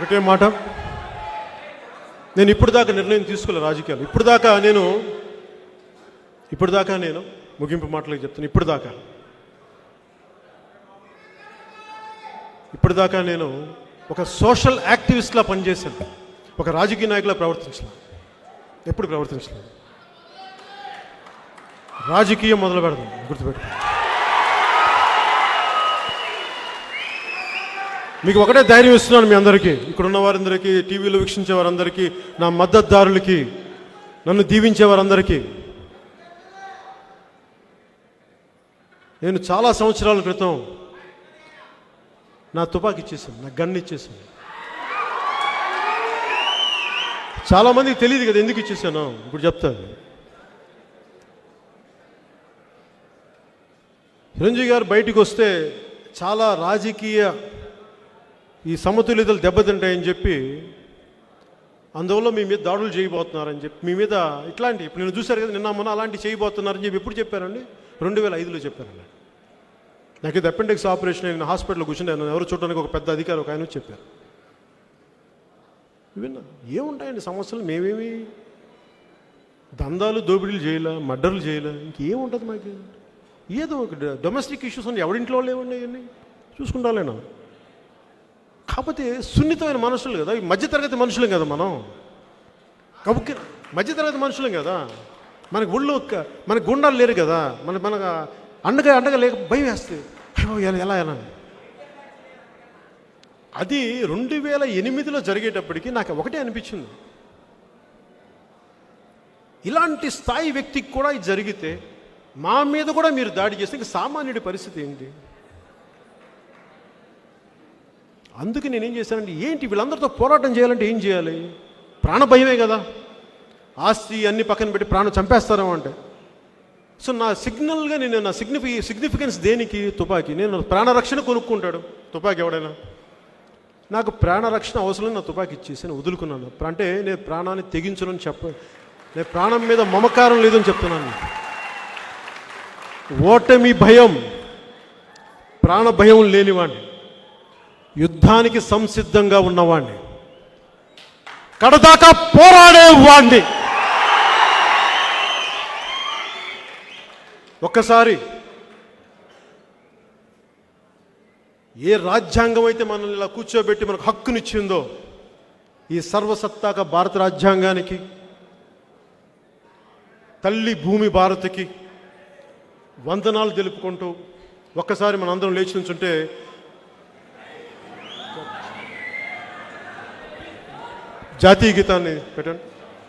ఒకటే మాట, నేను ఇప్పుడు దాకా నిర్ణయం తీసుకోలే రాజకీయాలు. ఇప్పుడు దాకా నేను ముగింపు మాటలకు చెప్తాను. ఇప్పుడు దాకా నేను ఒక సోషల్ యాక్టివిస్ట్లా పనిచేశాను, ఒక రాజకీయ నాయకులా ఎప్పుడు ప్రవర్తించలేదు. రాజకీయం మొదలు పెడదాం, గుర్తుపెట్టుకోండి. మీకు ఒకటే ధైర్యం ఇస్తున్నాను మీ అందరికీ, ఇక్కడున్న వారందరికీ, టీవీలో వీక్షించే వారందరికీ, నా మద్దతుదారులకి, నన్ను దీవించే వారందరికీ. నేను చాలా సంవత్సరాల క్రితం నా తుపాకీ ఇచ్చేసాను, నా గన్ ఇచ్చేసాను. చాలామందికి తెలియదు కదా ఎందుకు ఇచ్చేసాను, ఇప్పుడు చెప్తాను. చిరంజీవి గారు బయటికి వస్తే చాలా రాజకీయ ఈ సమతుల్యతలు దెబ్బతింటాయని చెప్పి, అందువల్ల మీ మీద దాడులు చేయబోతున్నారని చెప్పి, మీ మీద ఇట్లాంటి ఇప్పుడు నేను చూశారు కదా నిన్న మొన్న అలాంటి చేయబోతున్నారని చెప్పి ఎప్పుడు చెప్పారండి? 2005లో చెప్పారండి. నాకు ఇది అపెండిక్స్ ఆపరేషన్ నేను హాస్పిటల్లో కూర్చుని నన్ను ఎవరు చూడడానికి ఒక పెద్ద అధికారి ఒక ఆయన చెప్పారు. విన్నా ఏముంటాయండి సమస్యలు, మేమేమి దందాలు దోపిడీలు చేయలే, మర్డర్లు చేయలే, ఇంకేముంటుంది మాకు? ఏదో ఒక డొమెస్టిక్ ఇష్యూస్ ఉన్నాయి, ఎవరింట్లో లేవండి, అవన్నీ చూసుకుంటాలేనా. కాకపోతే సున్నితమైన మనుషులు కదా, ఈ మధ్యతరగతి మనుషులం కదా మనం, కాబట్టి మధ్యతరగతి మనుషులం కదా, మనకు ఊళ్ళో మనకు గుండాలు లేరు కదా, మనకు అండగా లేక భయం వేస్తే ఎలా అది 2008లో జరిగేటప్పటికి నాకు ఒకటే అనిపించింది, ఇలాంటి స్థాయి వ్యక్తికి కూడా ఇది జరిగితే మా మీద కూడా మీరు దాడి చేస్తే ఇంక సామాన్యుడి పరిస్థితి ఏంటి? అందుకే నేనేం చేశానంటే, ఏంటి వీళ్ళందరితో పోరాటం చేయాలంటే ఏం చేయాలి? ప్రాణభయమే కదా, ఆస్తి అన్ని పక్కన పెట్టి ప్రాణం చంపేస్తారేమో అంటే. సో నా సిగ్నల్గా నేను నా సిగ్నిఫికెన్స్ దేనికి? తుపాకీ. నేను ప్రాణరక్షణ కొనుక్కుంటాడు తుపాకీ ఎవడైనా, నాకు ప్రాణరక్షణ అవసరం, నా తుపాకీ ఇచ్చేసి నేను వదులుకున్నాను. అంటే నేను ప్రాణాన్ని తెగించను అని నేను ప్రాణం మీద మమకారం లేదని చెప్తున్నాను. ఓటమి భయం, ప్రాణ భయం లేనివాణ్ణి, యుద్ధానికి సంసిద్ధంగా ఉన్నవాణ్ణి, కడదాకా పోరాడేవాణ్ణి. ఒక్కసారి ఏ రాజ్యాంగం అయితే మనల్ని ఇలా కూర్చోబెట్టి మనకు హక్కునిచ్చిందో, ఈ సర్వసత్తాక భారత రాజ్యాంగానికి, తల్లి భూమి భారత్కి వందనాలు తెలుపుకుంటూ ఒక్కసారి మనందరం లేచి నుంచుంటే జాతీయ గీతాన్ని పెట్టండి.